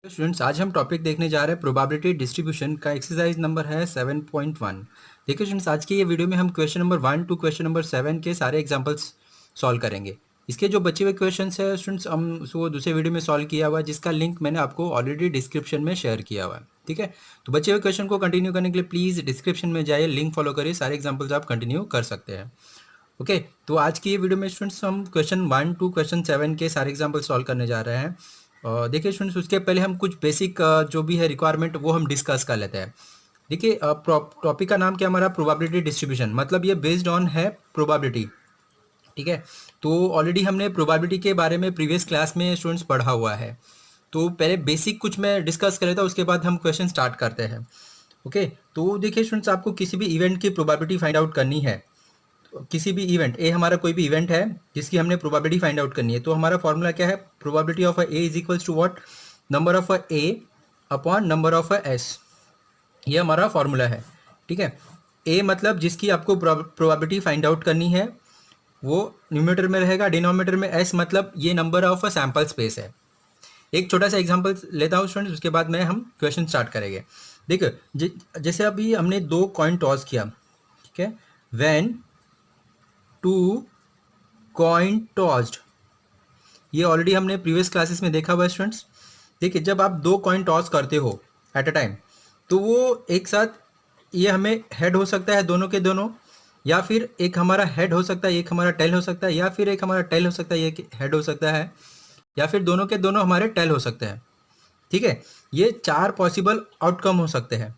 Students, आज हम topic देखने जा रहे हैं प्रोबेबिलिटी डिस्ट्रीब्यूशन का। एक्सरसाइज नंबर है 7.1। देखिए स्टूडेंट्स, आज की ये वीडियो में हम question number 1 to question number 7 के सारे एग्जांपल्स सॉल्व करेंगे। इसके जो बचे हुए क्वेश्चंस है स्टूडेंट्स, हम उसको दूसरे वीडियो में सॉल्व किया हुआ है, जिसका लिंक मैंने आपको ऑलरेडी डिस्क्रिप्शन में शेयर किया हुआ है। ठीक है, तो बचे हुए क्वेश्चन को कंटिन्यू करने के लिए प्लीज़ डिस्क्रिप्शन में जाइए, लिंक फॉलो करिए, सारे एग्जाम्पल्स आप कंटिन्यू कर सकते हैं। ओके, तो आज की ये वीडियो में स्टूडेंट्स हम क्वेश्चन 1 टू क्वेश्चन 7 के सारे एग्जाम्पल सॉल्व करने जा रहे हैं। देखिए स्टूडेंट्स, उसके पहले हम कुछ बेसिक जो भी है रिक्वायरमेंट वो हम डिस्कस कर लेते हैं। देखिए, टॉपिक का नाम क्या हमारा प्रोबेबिलिटी डिस्ट्रीब्यूशन, मतलब ये बेस्ड ऑन है प्रोबेबिलिटी। ठीक है, तो ऑलरेडी हमने प्रोबेबिलिटी के बारे में प्रीवियस क्लास में स्टूडेंट्स पढ़ा हुआ है। तो पहले बेसिक कुछ मैं डिस्कस कर लेता हूँ, उसके बाद हम क्वेश्चन स्टार्ट करते हैं। ओके, तो देखिए स्टूडेंट्स, आपको किसी भी इवेंट की प्रोबेबिलिटी फाइंड आउट करनी है। किसी भी इवेंट ए, हमारा कोई भी इवेंट है जिसकी हमने प्रोबेबिलिटी फाइंड आउट करनी है, तो हमारा फॉर्मूला क्या है? Probability of A is equals to what? Number of A upon number of S. ये हमारा फॉर्मूला है। ठीक है, ए मतलब जिसकी आपको प्रोबेबिलिटी फाइंड आउट करनी है वो न्यूमरेटर में रहेगा, डिनोमिनेटर में एस मतलब ये number of a sample space है। एक छोटा सा एग्जांपल लेता हूँ स्टूडेंट्स, उसके बाद में हम क्वेश्चन स्टार्ट करेंगे। देखो, जैसे अभी हमने 2 कॉइन टॉस किया। ठीक है, व्हेन 2 कॉइन टॉस्ड, ये ऑलरेडी हमने प्रीवियस क्लासेस में देखा हुआ है स्टूडेंट्स। देखिए, जब आप 2 कॉइन टॉस करते हो एट अ टाइम, तो वो एक साथ ये हमें हेड हो सकता है दोनों के दोनों, या फिर एक हमारा हेड हो सकता है, एक हमारा टेल हो सकता है, या फिर एक हमारा टेल हो सकता है, एक हेड हो सकता है, या फिर दोनों के दोनों हमारे टेल हो सकते हैं। ठीक है, ये 4 पॉसिबल आउटकम हो सकते हैं।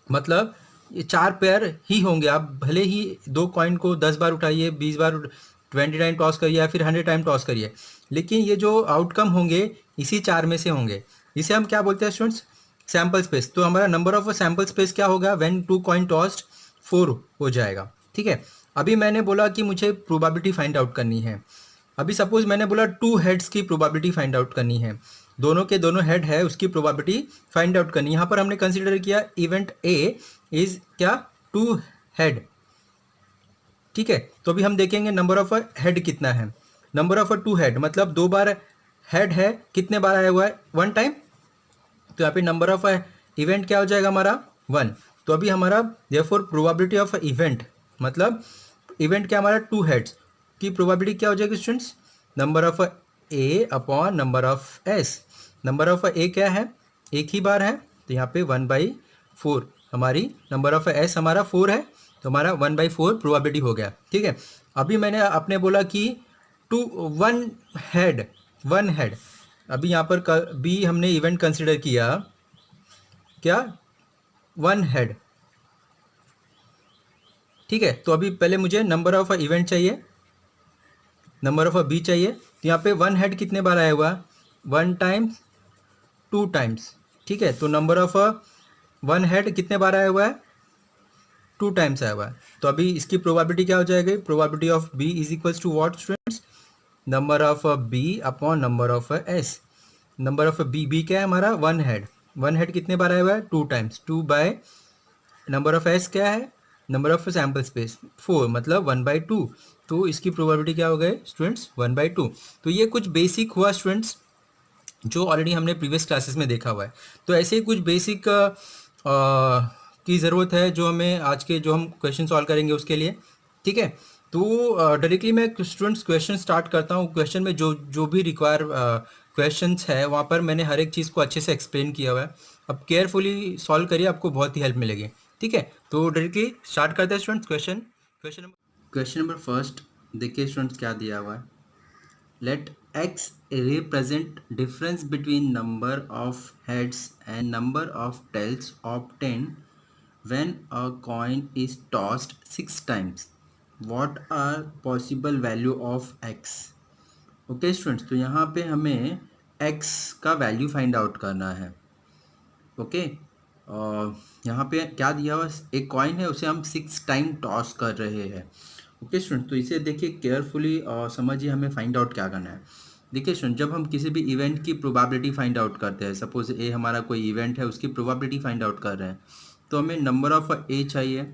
मतलब ये 4 पेयर ही होंगे। आप भले ही 2 कॉइन को 10 बार उठाइए, 20 बार 20 टाइम टॉस करिए, या फिर 100 टाइम टॉस करिए, लेकिन ये जो आउटकम होंगे इसी 4 में से होंगे। इसे हम क्या बोलते हैं स्टूडेंट्स? Sample space. तो हमारा नंबर ऑफ सैम्पल स्पेस क्या होगा? व्हेन 2 कॉइन टॉस्ड 4 हो जाएगा। ठीक है, अभी मैंने बोला कि मुझे प्रोबेबिलिटी फाइंड आउट करनी है। अभी सपोज मैंने बोला 2 हेड्स की प्रोबेबिलिटी फाइंड आउट करनी है, दोनों के दोनों हेड है, उसकी प्रोबेबिलिटी फाइंड आउट करनी है। यहाँ पर हमने कंसीडर किया इवेंट ए इज क्या? 2 हेड। ठीक है, तो अभी हम देखेंगे नंबर ऑफ हेड कितना है। नंबर ऑफ 2 हेड मतलब 2 बार हेड है, कितने बार आया हुआ है? 1 टाइम। तो यहाँ पे नंबर ऑफ इवेंट क्या हो जाएगा हमारा? 1। तो अभी हमारा देयरफॉर प्रोबेबिलिटी ऑफ इवेंट, मतलब इवेंट क्या हमारा 2 हेड्स की प्रोबेबिलिटी क्या हो जाएगी students? Number of A upon number of S. Number of A क्या है? एक ही बार है, तो यहाँ पे 1/4 हमारी नंबर ऑफ एस हमारा 4 है, तो हमारा 1/4 प्रोबेबिलिटी हो गया। ठीक है, अभी मैंने आपने बोला कि 1 हेड। अभी यहाँ पर भी हमने इवेंट कंसिडर किया क्या? 1 हेड। ठीक है, तो अभी पहले मुझे नंबर ऑफ इवेंट चाहिए, नंबर ऑफ बी चाहिए। तो यहाँ पे 1 हेड कितने बार आया हुआ? 1 टाइम्स, 2 टाइम्स। ठीक है, तो नंबर ऑफ 1 हेड कितने बार आया हुआ है? 2 टाइम्स आया हुआ है। तो अभी इसकी प्रोबेबिलिटी क्या हो जाएगी? Probability of B is equals to what students? Number of B upon number of S. Number of B क्या है हमारा? 1 हेड। 1 हेड कितने बार आया हुआ है? 2 times. 2 by number of S क्या है? नंबर ऑफ सैम्पल स्पेस 4, मतलब 1/2। तो इसकी प्रोबेबिलिटी क्या हो गए स्टूडेंट्स? 1/2। तो ये कुछ बेसिक हुआ स्टूडेंट्स, जो ऑलरेडी हमने प्रीवियस क्लासेस में देखा हुआ है। तो ऐसे ही कुछ बेसिक की ज़रूरत है जो हमें आज के जो हम क्वेश्चन सॉल्व करेंगे उसके लिए। ठीक है, तो डायरेक्टली मैं स्टूडेंट्स क्वेश्चन स्टार्ट करता हूँ। क्वेश्चन में जो जो भी रिक्वायर क्वेश्चंस है वहाँ पर मैंने हर एक चीज़ को अच्छे से एक्सप्लेन किया हुआ है। अब केयरफुली सॉल्व करिए, आपको बहुत ही हेल्प मिलेगी। ठीक है, तो डायरेक्टली स्टार्ट करते हैं स्टूडेंट्स। क्वेश्चन नंबर फर्स्ट देखिए स्टूडेंट्स, क्या दिया हुआ है। Let x represent difference between number of heads and number of tails obtained when a coin is tossed 6 times. What are possible value of x? Okay students, तो यहाँ पे हमें x का वैल्यू फाइंड आउट करना है। Okay, यहाँ पे क्या दिया हुआ? एक कॉइन है, उसे हम 6 टाइम टॉस कर रहे हैं। ओके स्टूडेंट, तो इसे देखिए केयरफुली और समझिए हमें फाइंड आउट क्या करना है। देखिए स्टूडेंट, जब हम किसी भी इवेंट की प्रोबेबिलिटी फाइंड आउट करते हैं, सपोज ए हमारा कोई इवेंट है, उसकी प्रोबेबिलिटी फाइंड आउट कर रहे हैं, तो हमें नंबर ऑफ ए चाहिए,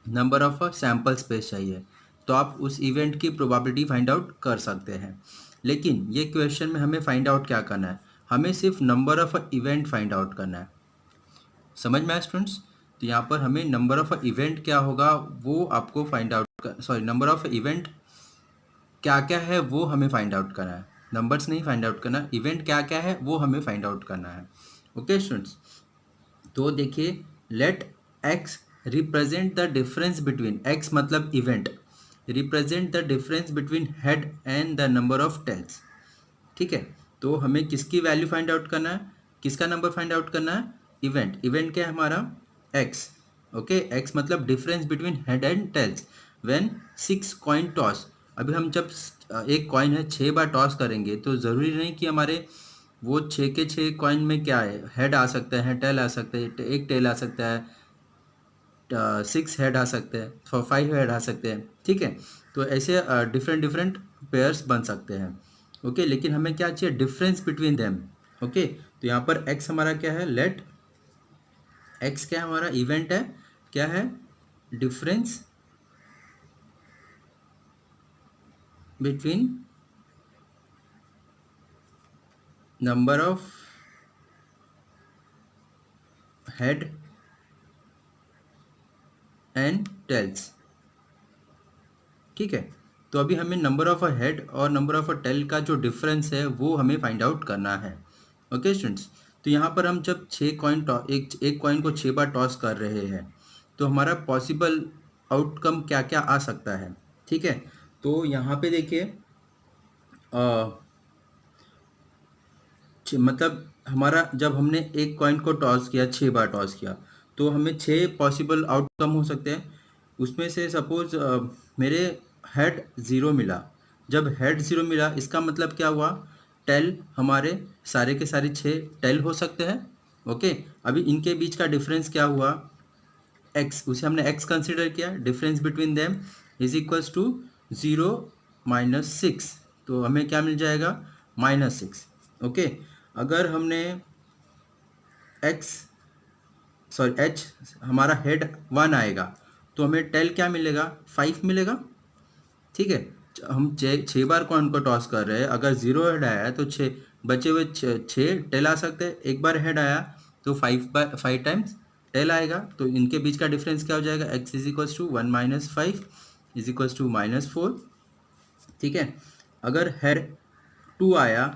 नंबर ऑफ सैम्पल स्पेस चाहिए, तो आप उस इवेंट की प्रोबेबिलिटी फाइंड आउट कर सकते हैं। लेकिन ये क्वेश्चन में हमें फाइंड आउट क्या करना है? हमें सिर्फ number of event find out करना है। समझ में आया स्टूडेंट्स? तो यहाँ पर हमें नंबर ऑफ इवेंट क्या होगा वो आपको find out sorry number of event क्या क्या है वो हमें फाइंड आउट करना है। नंबर्स नहीं फाइंड आउट करना, इवेंट क्या क्या है वो हमें फाइंड आउट करना है। ओके स्टूडेंट्स, तो देखिए let X represent the difference between, X मतलब event, represent the difference between head and the number of tails. ठीक है, तो हमें किसकी वैल्यू फाइंड आउट करना है, किसका नंबर फाइंड आउट करना है, इवेंट। इवेंट क्या है हमारा, एक्स। ओके, एक्स मतलब difference between head and tails when 6 coin toss. अभी हम जब एक कॉइन है 6 बार टॉस करेंगे तो ज़रूरी नहीं कि हमारे वो 6 के 6 कॉइन में क्या है, हेड आ सकते हैं, टेल आ सकते हैं, एक टेल आ सकता है, 6 हेड आ सकते हैं, 5 हेड आ सकते हैं। ठीक है, तो ऐसे डिफरेंट डिफरेंट पेयर्स बन सकते हैं। ओके, लेकिन हमें क्या चाहिए, डिफरेंस बिटवीन देम। ओके, तो यहाँ पर एक्स हमारा क्या है, लेट एक्स क्या है हमारा, इवेंट है, क्या है, difference between number of head and tails. ठीक है, तो अभी हमें नंबर ऑफ अ हेड और नंबर ऑफ अ टेल का जो डिफरेंस है वो हमें फाइंड आउट करना है। ओके स्टूडेंट्स, तो यहाँ पर हम जब 6 कॉइन एक कॉइन को 6 बार टॉस कर रहे हैं तो हमारा पॉसिबल आउटकम क्या क्या आ सकता है। ठीक है, तो यहाँ पे देखिए मतलब हमारा जब हमने एक कॉइन को टॉस किया, 6 बार टॉस किया, तो हमें 6 पॉसिबल आउटकम हो सकते हैं। उसमें से सपोज मेरे हेड 0 मिला। जब हेड 0 मिला इसका मतलब क्या हुआ, टेल हमारे सारे के सारे 6 टेल हो सकते हैं। ओके, अभी इनके बीच का डिफरेंस क्या हुआ, एक्स, उसे हमने एक्स कंसिडर किया, difference between them is equals to 0 minus 6, तो हमें क्या मिल जाएगा, -6। ओके, अगर हमने एक्स सॉरी एच, हमारा हेड 1 आएगा तो हमें टेल क्या मिलेगा, 5 मिलेगा। ठीक है, हम 6 बार कॉइन को टॉस कर रहे हैं, अगर 0 हेड आया है तो 6 बचे हुए 6 टेल आ सकते हैं। एक बार हेड आया तो 5 टाइम्स टेल आएगा, तो इनके बीच का डिफरेंस क्या हो जाएगा, X is equals to 1 minus 5 is equals to -4। ठीक है, अगर हेड 2 आया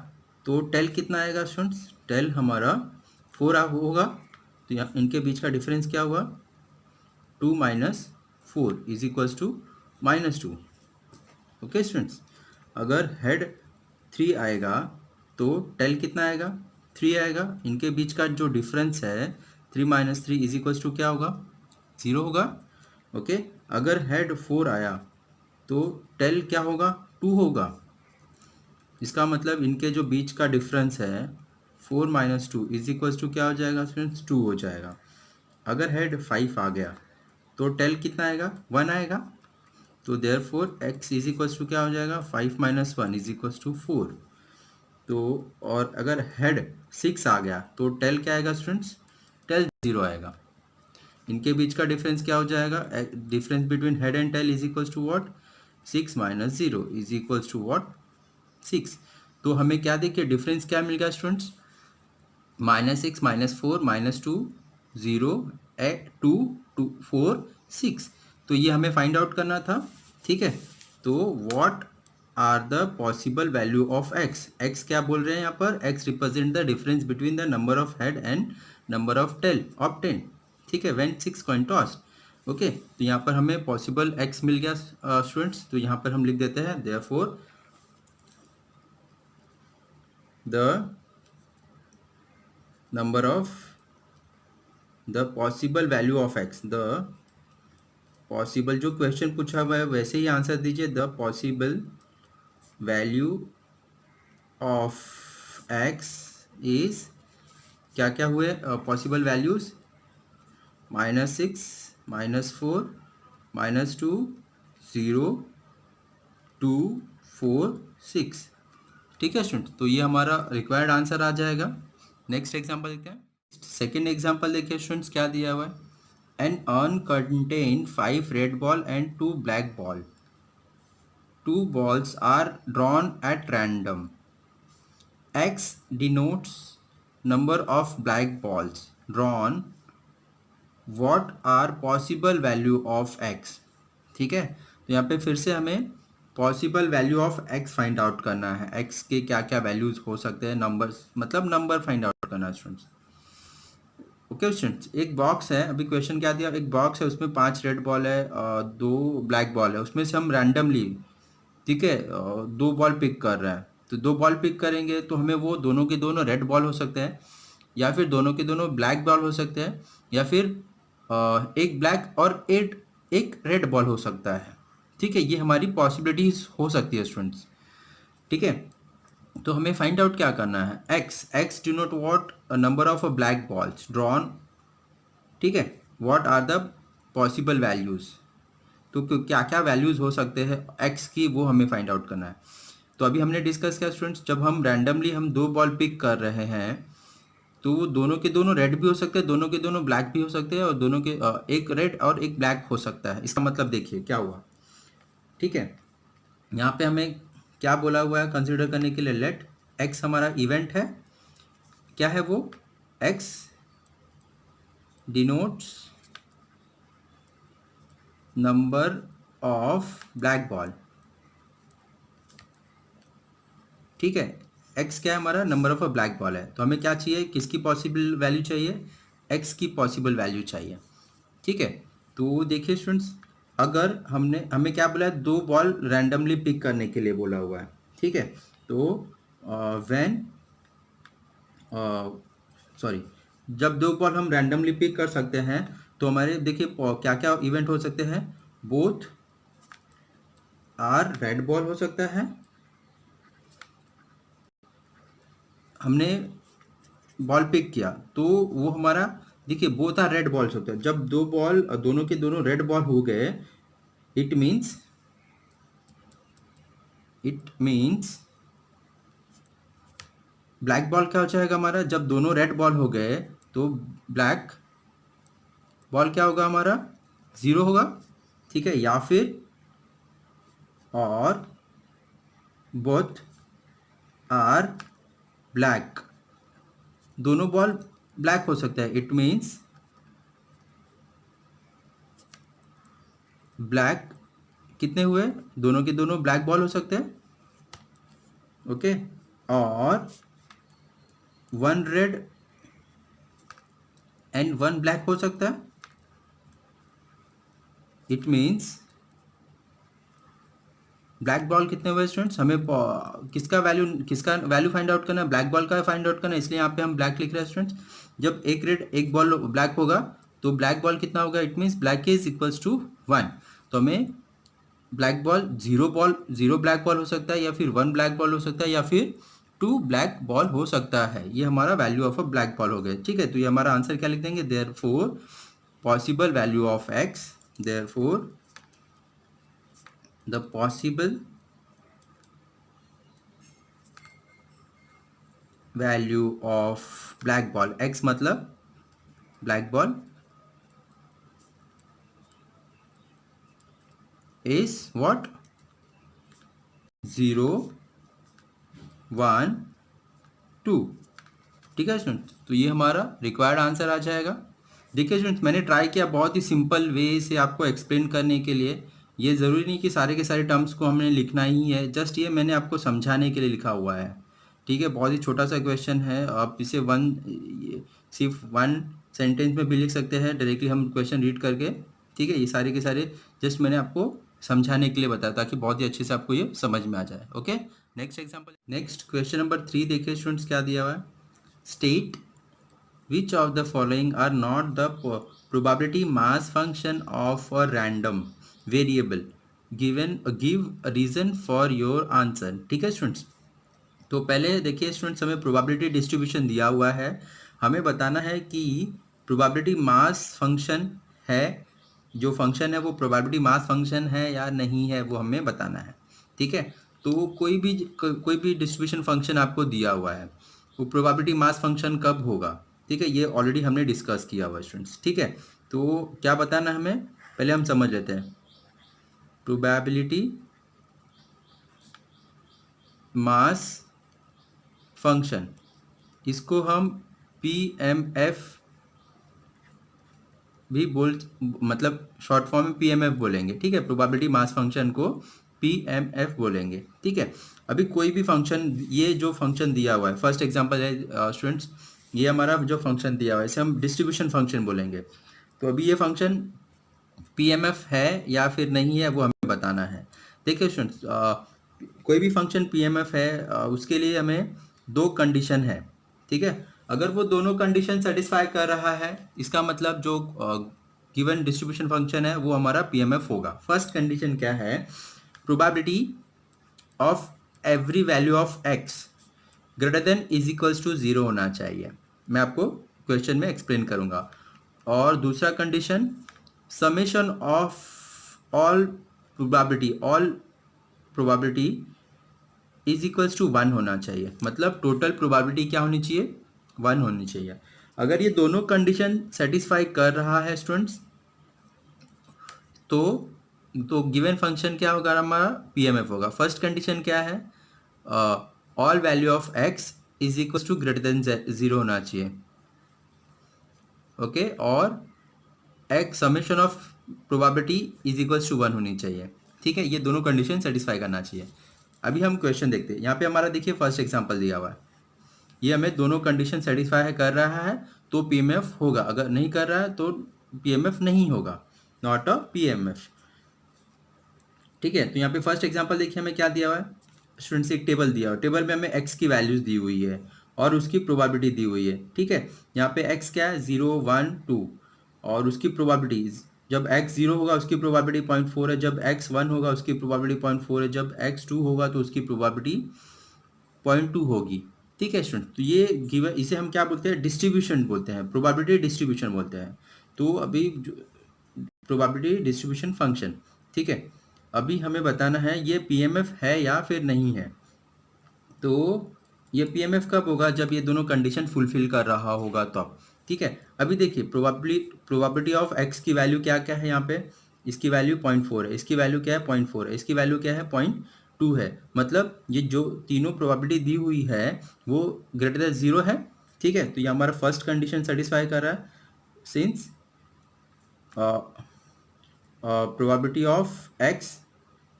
तो टेल कितना आएगा स्टूडेंट्स, टेल हमारा 4 होगा, तो यहाँ इनके बीच का डिफरेंस क्या हुआ, 2 minus 4 is equals to -2। Okay students, अगर हेड 3 आएगा तो टेल कितना आएगा, 3 आएगा, इनके बीच का जो डिफरेंस है 3 माइनस 3 इज इक्वल्स टू क्या होगा, 0 होगा। ओके, अगर हेड 4 आया तो टेल क्या होगा, 2 होगा। इसका मतलब इनके जो बीच का डिफरेंस है 4 माइनस 2 इज इक्वल्स टू क्या हो जाएगा स्टूडेंट्स, 2 हो जाएगा। अगर हेड 5 आ गया तो टेल कितना आएगा, 1 आएगा, तो therefore X is equals to क्या हो जाएगा, 5 माइनस 1 इज इक्वल्स टू 4। तो और अगर हेड 6 आ गया तो टेल क्या आएगा स्टूडेंट्स, टेल 0 आएगा। इनके बीच का डिफरेंस क्या हो जाएगा, difference between head and tail is equals to what, 6 minus 0 is equals to what, 6। तो हमें क्या देखिए डिफरेंस क्या मिल गया स्टूडेंट्स, -6 -4 -2 0 2 2 4 6। तो ये हमें फाइंड आउट करना था। ठीक है, तो what are the possible value of X, X क्या बोल रहे हैं यहाँ पर, X represent the difference between the number of head and number of tail of 10। ठीक है, व्हेन 6 कॉइन टॉस। ओके, तो यहाँ पर हमें पॉसिबल एक्स मिल गया स्टूडेंट्स, तो यहाँ पर हम लिख देते हैं therefore the number of the possible value of x, the possible, जो क्वेश्चन पूछा हुआ है वैसे ही आंसर दीजिए, the possible value of x is, क्या क्या हुए पॉसिबल वैल्यूज, -6 -4 -2 0 2 4 6। ठीक है स्टूडेंट, तो ये हमारा रिक्वायर्ड आंसर आ जाएगा। नेक्स्ट एग्जांपल देखते हैं। सेकेंड एग्जांपल देखिए स्टूडेंट्स, क्या दिया हुआ है, an urn contain 5 red ball and 2 black ball. 2 balls are drawn at random. x denotes number of black balls drawn, what are possible value of x। ठीक है, तो यहाँ पे फिर से हमें possible value of x find out करना है, x के क्या क्या वैल्यूज हो सकते हैं, नंबर्स मतलब नंबर फाइंड आउट करना है स्टूडेंट्स। ओके स्टूडेंट्स, एक बॉक्स है, अभी क्वेश्चन क्या दिया, एक बॉक्स है उसमें 5 रेड बॉल है और 2 ब्लैक बॉल है, उसमें से हम रैंडमली, ठीक है, 2 बॉल पिक कर रहे हैं। तो 2 बॉल पिक करेंगे तो हमें वो दोनों के दोनों रेड बॉल हो सकते हैं, या फिर दोनों के दोनों ब्लैक बॉल हो सकते हैं, या फिर एक ब्लैक और एक रेड बॉल हो सकता है। ठीक है, ये हमारी पॉसिबिलिटीज हो सकती है स्टूडेंट्स। ठीक है, तो हमें फाइंड आउट क्या करना है, X denote what number of black balls drawn. ठीक है, what are the possible values, तो क्या क्या वैल्यूज हो सकते हैं एक्स की, वो हमें फाइंड आउट करना है। तो अभी हमने डिस्कस किया स्टूडेंट्स, जब हम रैंडमली हम 2 बॉल पिक कर रहे हैं तो वो दोनों के दोनों रेड भी हो सकते हैं, दोनों के दोनों ब्लैक भी हो सकते हैं, और दोनों के एक रेड और एक ब्लैक हो सकता है। इसका मतलब देखिए क्या हुआ। ठीक है, यहाँ पे हमें क्या बोला हुआ है कंसिडर करने के लिए, लेट एक्स हमारा इवेंट है, क्या है वो, x denotes number of black ball. ठीक है, एक्स क्या है हमारा, number of a black ball है, तो हमें क्या चाहिए, किसकी पॉसिबल वैल्यू चाहिए, एक्स की पॉसिबल वैल्यू चाहिए। ठीक है, तो देखिए स्टूडेंट्स, अगर हमने हमें क्या बोला है, 2 बॉल रैंडमली पिक करने के लिए बोला हुआ है। ठीक है, तो व्हेन सॉरी, जब 2 बॉल हम रैंडमली पिक कर सकते हैं तो हमारे देखिए क्या क्या इवेंट हो सकते हैं, बोथ आर रेड बॉल हो सकता है, हमने बॉल पिक किया तो वो हमारा, देखिए बोथ आर रेड बॉल्स होते हैं, जब 2 बॉल दोनों के दोनों रेड बॉल हो गए, इट मीन्स ब्लैक बॉल क्या हो जाएगा हमारा, जब दोनों रेड बॉल हो गए तो ब्लैक बॉल क्या होगा हमारा, 0 होगा। ठीक है, या फिर और बोथ आर ब्लैक, दोनों बॉल ब्लैक हो सकता है, इट मीन्स ब्लैक कितने हुए, दोनों के दोनों ब्लैक बॉल हो सकते हैं। ओके, और 1 रेड एंड 1 ब्लैक हो सकता है, इट मीन्स ब्लैक बॉल कितने हुए स्टूडेंट्स, हमें किसका वैल्यू फाइंड आउट करना है, ब्लैक बॉल का फाइंड आउट करना है, इसलिए यहाँ पे हम ब्लैक लिख रहे हैं स्टूडेंट्स। जब एक रेड एक बॉल ब्लैक होगा तो ब्लैक बॉल कितना होगा, it means black is equals to 1। तो हमें ब्लैक बॉल, 0 ब्लैक बॉल हो सकता है, या फिर 1 ब्लैक बॉल हो सकता है, या फिर 2 ब्लैक बॉल हो सकता है। ये हमारा value of a black ball हो गया। ठीक है, तो ये हमारा आंसर क्या लिख देंगे, therefore possible value of x, therefore the possible value of black ball, x मतलब ब्लैक बॉल, इज व्हाट, 0 1 2। ठीक है स्टूडेंट्स, तो ये हमारा रिक्वायर्ड आंसर आ जाएगा। देखिए स्टूडेंट्स, मैंने ट्राई किया बहुत ही सिंपल वे से आपको एक्सप्लेन करने के लिए। ये ज़रूरी नहीं कि सारे के सारे टर्म्स को हमने लिखना ही है, जस्ट ये मैंने आपको समझाने के लिए लिखा हुआ है। ठीक है, बहुत ही छोटा सा क्वेश्चन है, आप इसे सिर्फ 1 सेंटेंस में भी लिख सकते हैं डायरेक्टली हम क्वेश्चन रीड करके। ठीक है, ये सारे के सारे जस्ट मैंने आपको समझाने के लिए बताया ताकि बहुत ही अच्छे से आपको ये समझ में आ जाए। Okay, next example, next question number 3 देखिए स्टूडेंट्स क्या दिया हुआ है, state which of the following are not the probability mass function of a random variable, give a reason for your answer। ठीक है स्टूडेंट्स, तो पहले देखिए स्टूडेंट्स, हमें प्रोबेबिलिटी डिस्ट्रीब्यूशन दिया हुआ है, हमें बताना है कि प्रोबेबिलिटी मास फंक्शन है, जो फंक्शन है वो प्रोबेबिलिटी मास फंक्शन है या नहीं है, वो हमें बताना है। ठीक है, तो कोई भी डिस्ट्रीब्यूशन फंक्शन आपको दिया हुआ है, वो प्रोबेबिलिटी मास फंक्शन कब होगा। ठीक है, ये ऑलरेडी हमने डिस्कस किया हुआ है स्टूडेंट्स। ठीक है, तो क्या बताना है हमें, पहले हम समझ लेते हैं, प्रोबेबिलिटी मास फंक्शन, इसको हम PMF भी मतलब शॉर्ट फॉर्म में PMF बोलेंगे, ठीक है। प्रोबेबिलिटी मास फंक्शन को PMF बोलेंगे, ठीक है। अभी कोई भी फंक्शन, ये जो फंक्शन दिया हुआ है, फर्स्ट एग्जांपल है स्टूडेंट्स, ये हमारा जो फंक्शन दिया हुआ है इसे हम डिस्ट्रीब्यूशन फंक्शन बोलेंगे। तो अभी ये फंक्शन PMF है या फिर नहीं है वो हमें बताना है। देखिए स्टूडेंट्स, कोई भी फंक्शन PMF है, उसके लिए हमें दो कंडीशन है, ठीक है। अगर वो दोनों कंडीशन सेटिस्फाई कर रहा है, इसका मतलब जो गिवन डिस्ट्रीब्यूशन फंक्शन है वो हमारा PMF होगा। फर्स्ट कंडीशन क्या है? Probability of every value of x greater than is equals to 0 होना चाहिए। मैं आपको क्वेश्चन में एक्सप्लेन करूंगा। और दूसरा condition, summation of all probability is equals to 1 होना चाहिए। मतलब टोटल प्रोबेबिलिटी क्या होनी चाहिए? 1 होनी चाहिए। अगर ये दोनों कंडीशन सेटिस्फाई कर रहा है स्टूडेंट्स, तो गिवन फंक्शन क्या होगा? हमारा PMF होगा। फर्स्ट कंडीशन क्या है? All value of x is equal to greater than 0 होना चाहिए, ओके। और x summation of probability is equal to 1 होनी चाहिए, ठीक है। ये दोनों कंडीशन सेटिस्फाई करना चाहिए। अभी हम क्वेश्चन देखते हैं। यहाँ पे हमारा देखिए फर्स्ट एग्जांपल दिया हुआ है, ये हमें दोनों कंडीशन सेटिस्फाई कर रहा है तो PMF होगा, अगर नहीं कर रहा है तो PMF नहीं होगा, नॉट अ PMF, ठीक है। तो यहाँ पे फर्स्ट एग्जांपल देखिए हमें क्या दिया हुआ है स्टूडेंट्स, एक टेबल दिया हुआ है। टेबल में हमें x की वैल्यूज दी हुई है और उसकी प्रोबेबिलिटी दी हुई है, ठीक है। यहाँ पे x क्या है? 0, 1, 2 और उसकी प्रोबेबिलिटीज, जब x 0 होगा उसकी प्रोबेबिलिटी 0.4 है, जब x 1 होगा उसकी प्रोबेबिलिटी 0.4 है, जब x 2 होगा तो उसकी प्रोबेबिलिटी 0.2 होगी, ठीक है स्टूडेंट। तो ये गिवन, इसे हम क्या बोलते हैं? डिस्ट्रीब्यूशन बोलते हैं, प्रोबेबिलिटी डिस्ट्रीब्यूशन बोलते हैं। तो अभी प्रोबेबिलिटी डिस्ट्रीब्यूशन फंक्शन, ठीक है। अभी हमें बताना है ये PMF है या फिर नहीं है। तो ये PMF कब होगा? जब ये दोनों कंडीशन फुलफिल कर रहा होगा तब, ठीक है। अभी देखिए प्रोबेबिलिटी ऑफ x की वैल्यू क्या क्या है यहाँ पे? इसकी वैल्यू 0.4 है, इसकी वैल्यू क्या है? 0.4 है, इसकी वैल्यू क्या है? 0.2 है। मतलब ये जो तीनों प्रोबेबिलिटी दी हुई है वो ग्रेटर देन 0 है, ठीक है। तो ये हमारा फर्स्ट कंडीशन सेटिस्फाई कर रहा है, since probability of x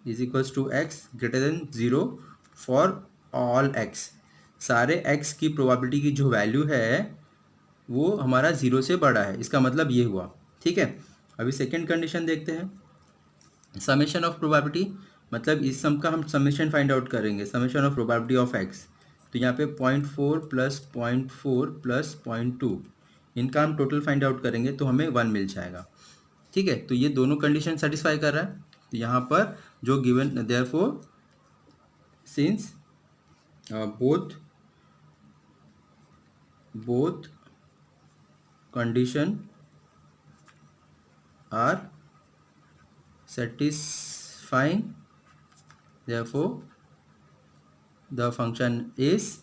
is equals to x greater than 0 for all x। सारे x की प्रोबेबिलिटी की जो वैल्यू है वो हमारा 0 से बड़ा है, इसका मतलब ये हुआ, ठीक है। अभी सेकेंड कंडीशन देखते हैं, समेशन ऑफ प्रोबेबिलिटी। मतलब इस सम का हम समेशन फाइंड आउट करेंगे, summation of probability of x। तो यहाँ पे 0.4 प्लस 0.4 प्लस 0.2, इनका हम टोटल फाइंड आउट करेंगे तो हमें 1 मिल जाएगा, ठीक है। तो ये दोनों कंडीशन सेटिस्फाई कर रहा है। तो यहाँ पर जो given, therefore since both condition are satisfying, therefore the function is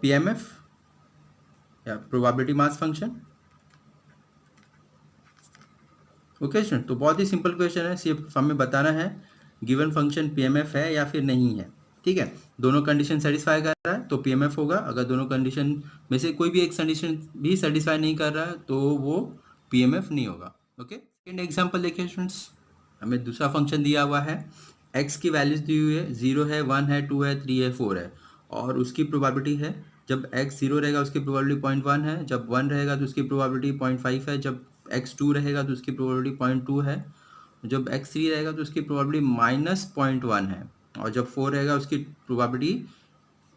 PMF या probability mass function, okay student. तो बहुत ही सिंपल क्वेश्चन है, सिर्फ हमें बताना है गिवन फंक्शन PMF है या फिर नहीं है, ठीक है। दोनों कंडीशन सेटिस्फाई कर रहा है तो PMF होगा, अगर दोनों कंडीशन में से कोई भी एक कंडीशन भी सेटिस्फाई नहीं कर रहा है तो वो PMF नहीं होगा, ओके। सेकेंड एग्जाम्पल देखिए स्टूडेंट्स, हमें दूसरा फंक्शन दिया हुआ है, x की वैल्यूज दी हुई है, 0 है, 1 है, 2 है, 3 है, 4 है और उसकी प्रोबेबिलिटी है, जब x 0 रहेगा उसकी प्रोबेबिलिटी 0.1 है, जब 1 रहेगा तो उसकी प्रोबेबिलिटी 0.5 है, जब x 2 रहेगा तो उसकी प्रोबेबिलिटी 0.2 है, जब x 3 रहेगा तो उसकी प्रोबेबिलिटी -0.1 है और जब 4 रहेगा उसकी प्रोबेबिलिटी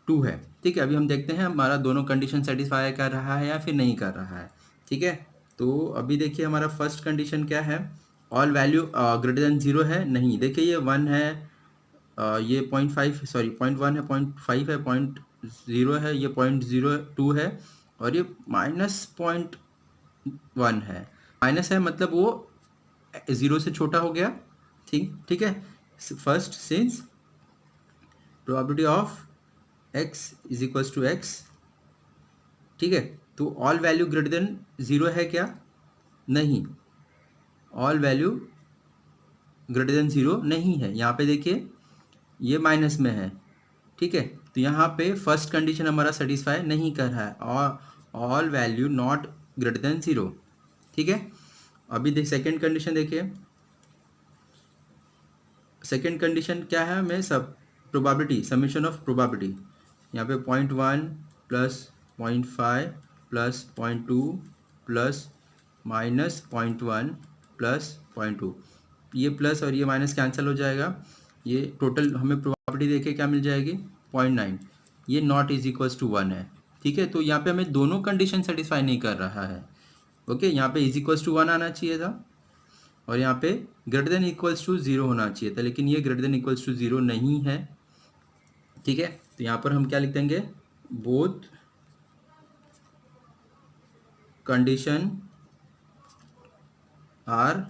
2 है, ठीक है। अभी हम देखते हैं हमारा दोनों कंडीशन सेटिस्फाई कर रहा है या फिर नहीं कर रहा है, ठीक है। तो अभी देखिए हमारा फर्स्ट कंडीशन क्या है? ऑल वैल्यू ग्रेटर देन 0 है, नहीं। देखिए ये 1 है, ये 0.5 सॉरी 0.1 है, 0.5 है, 0.0 है, ये 0.02 है और ये -0.1 है। माइनस है मतलब वो 0 से छोटा हो गया, ठीक है। First since probability of x is equals to x, ठीक है। तो ऑल वैल्यू ग्रेटर देन 0 है क्या? नहीं, ऑल वैल्यू ग्रेटर देन 0 नहीं है। यहाँ पे देखिए ये माइनस में है, ठीक है। तो यहाँ पे फर्स्ट कंडीशन हमारा सेटिस्फाई नहीं कर रहा है, और all value not greater than 0, ठीक है। अभी देख सेकेंड कंडीशन देखिए। सेकेंड कंडीशन क्या है, हमें सब प्रोबेबिलिटी समेशन ऑफ प्रोबेबिलिटी, यहाँ पे 0.1 plus 0.5 plus 0.2 plus minus 0.1 plus 0.2, ये प्लस और ये माइनस कैंसिल हो जाएगा, ये टोटल हमें प्रोबेबिलिटी देखे क्या मिल जाएगी 0.9, ये नॉट इज इक्वल्स टू 1 है, ठीक है। तो यहाँ पे हमें दोनों कंडीशन सेटिस्फाई नहीं कर रहा है, ओके। यहाँ पे इज इक्वल्स टू 1 आना चाहिए था, और यहाँ पे ग्रेटर देन इक्वल्स टू 0 होना चाहिए था, लेकिन ये ग्रेटर देन इक्वल्स टू 0 नहीं है, ठीक है। तो यहाँ पर हम क्या लिख देंगे, both condition are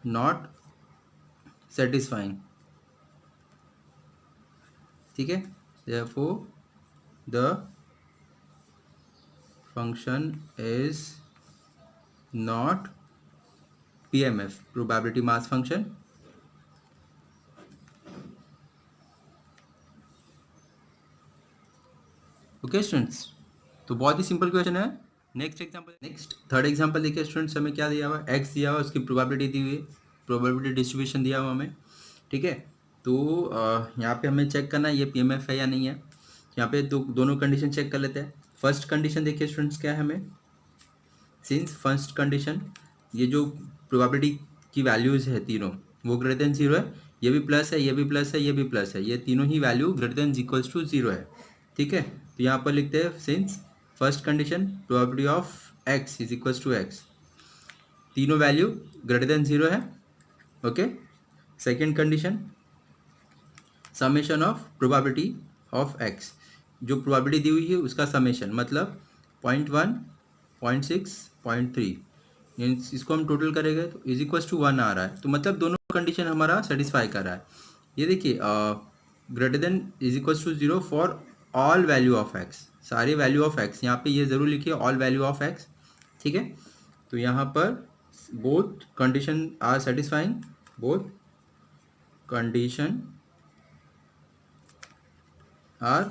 not satisfying, ठीक है। therefore the function is not PMF, probability mass function। Okay students, तो बहुत ही सिंपल क्वेश्चन है। Next example, next third example देखिए स्टूडेंट्स, हमें क्या दिया हुआ है, एक्स दिया हुआ है, उसकी प्रोबेबिलिटी दी हुई है, प्रोबेबिलिटी डिस्ट्रीब्यूशन दिया हुआ हमें, ठीक है। तो यहाँ पे हमें चेक करना है ये पीएमएफ है या नहीं है। यहाँ पे दोनों कंडीशन चेक कर लेते हैं। फर्स्ट कंडीशन देखिए स्टूडेंट्स क्या है, हमें सिंस फर्स्ट कंडीशन ये जो प्रोबेबिलिटी की वैल्यूज़ है तीनों वो ग्रेटर देन 0 है, ये भी प्लस है, ये भी प्लस है, ये भी प्लस है, ये तीनों ही value greater than equals to 0 है, ठीक है। तो यहाँ पर लिखते हैं since first condition probability of x is equals to X, तीनों वैल्यू ग्रेटर देन 0 है, okay. Second condition summation of probability of X, जो प्रोबेबिलिटी दी हुई है उसका समेशन, मतलब 0.1 0.6 0.3, इसको हम टोटल करेंगे तो इज इक्वल्स टू 1 आ रहा है। तो मतलब दोनों कंडीशन हमारा सेटिस्फाई कर रहा है। ये देखिए greater than is equals to 0 for all value of X, सारे वैल्यू ऑफ एक्स, यहाँ पे ये ज़रूर लिखिए ऑल वैल्यू ऑफ एक्स, ठीक है। तो यहाँ पर both condition are satisfying, both condition are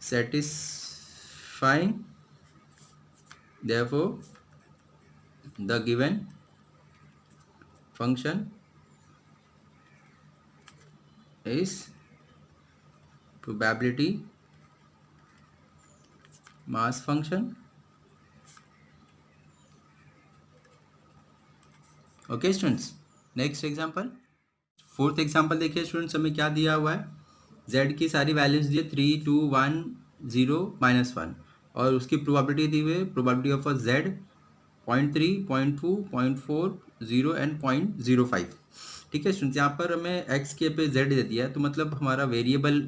satisfying, therefore the given function is probability mass function, okay students. Next example, fourth example देखिए स्टूडेंट्स, हमें क्या दिया हुआ है, z की सारी वैल्यूज दिए 3 2 1 0 -1, और उसकी प्रोबेबिलिटी दी हुई है, probability of a z 0.3 0.2 0.4 0 and 0.05, ठीक है स्टूडेंट्स। यहाँ पर हमें x के पे z दे दिया है, तो मतलब हमारा वेरिएबल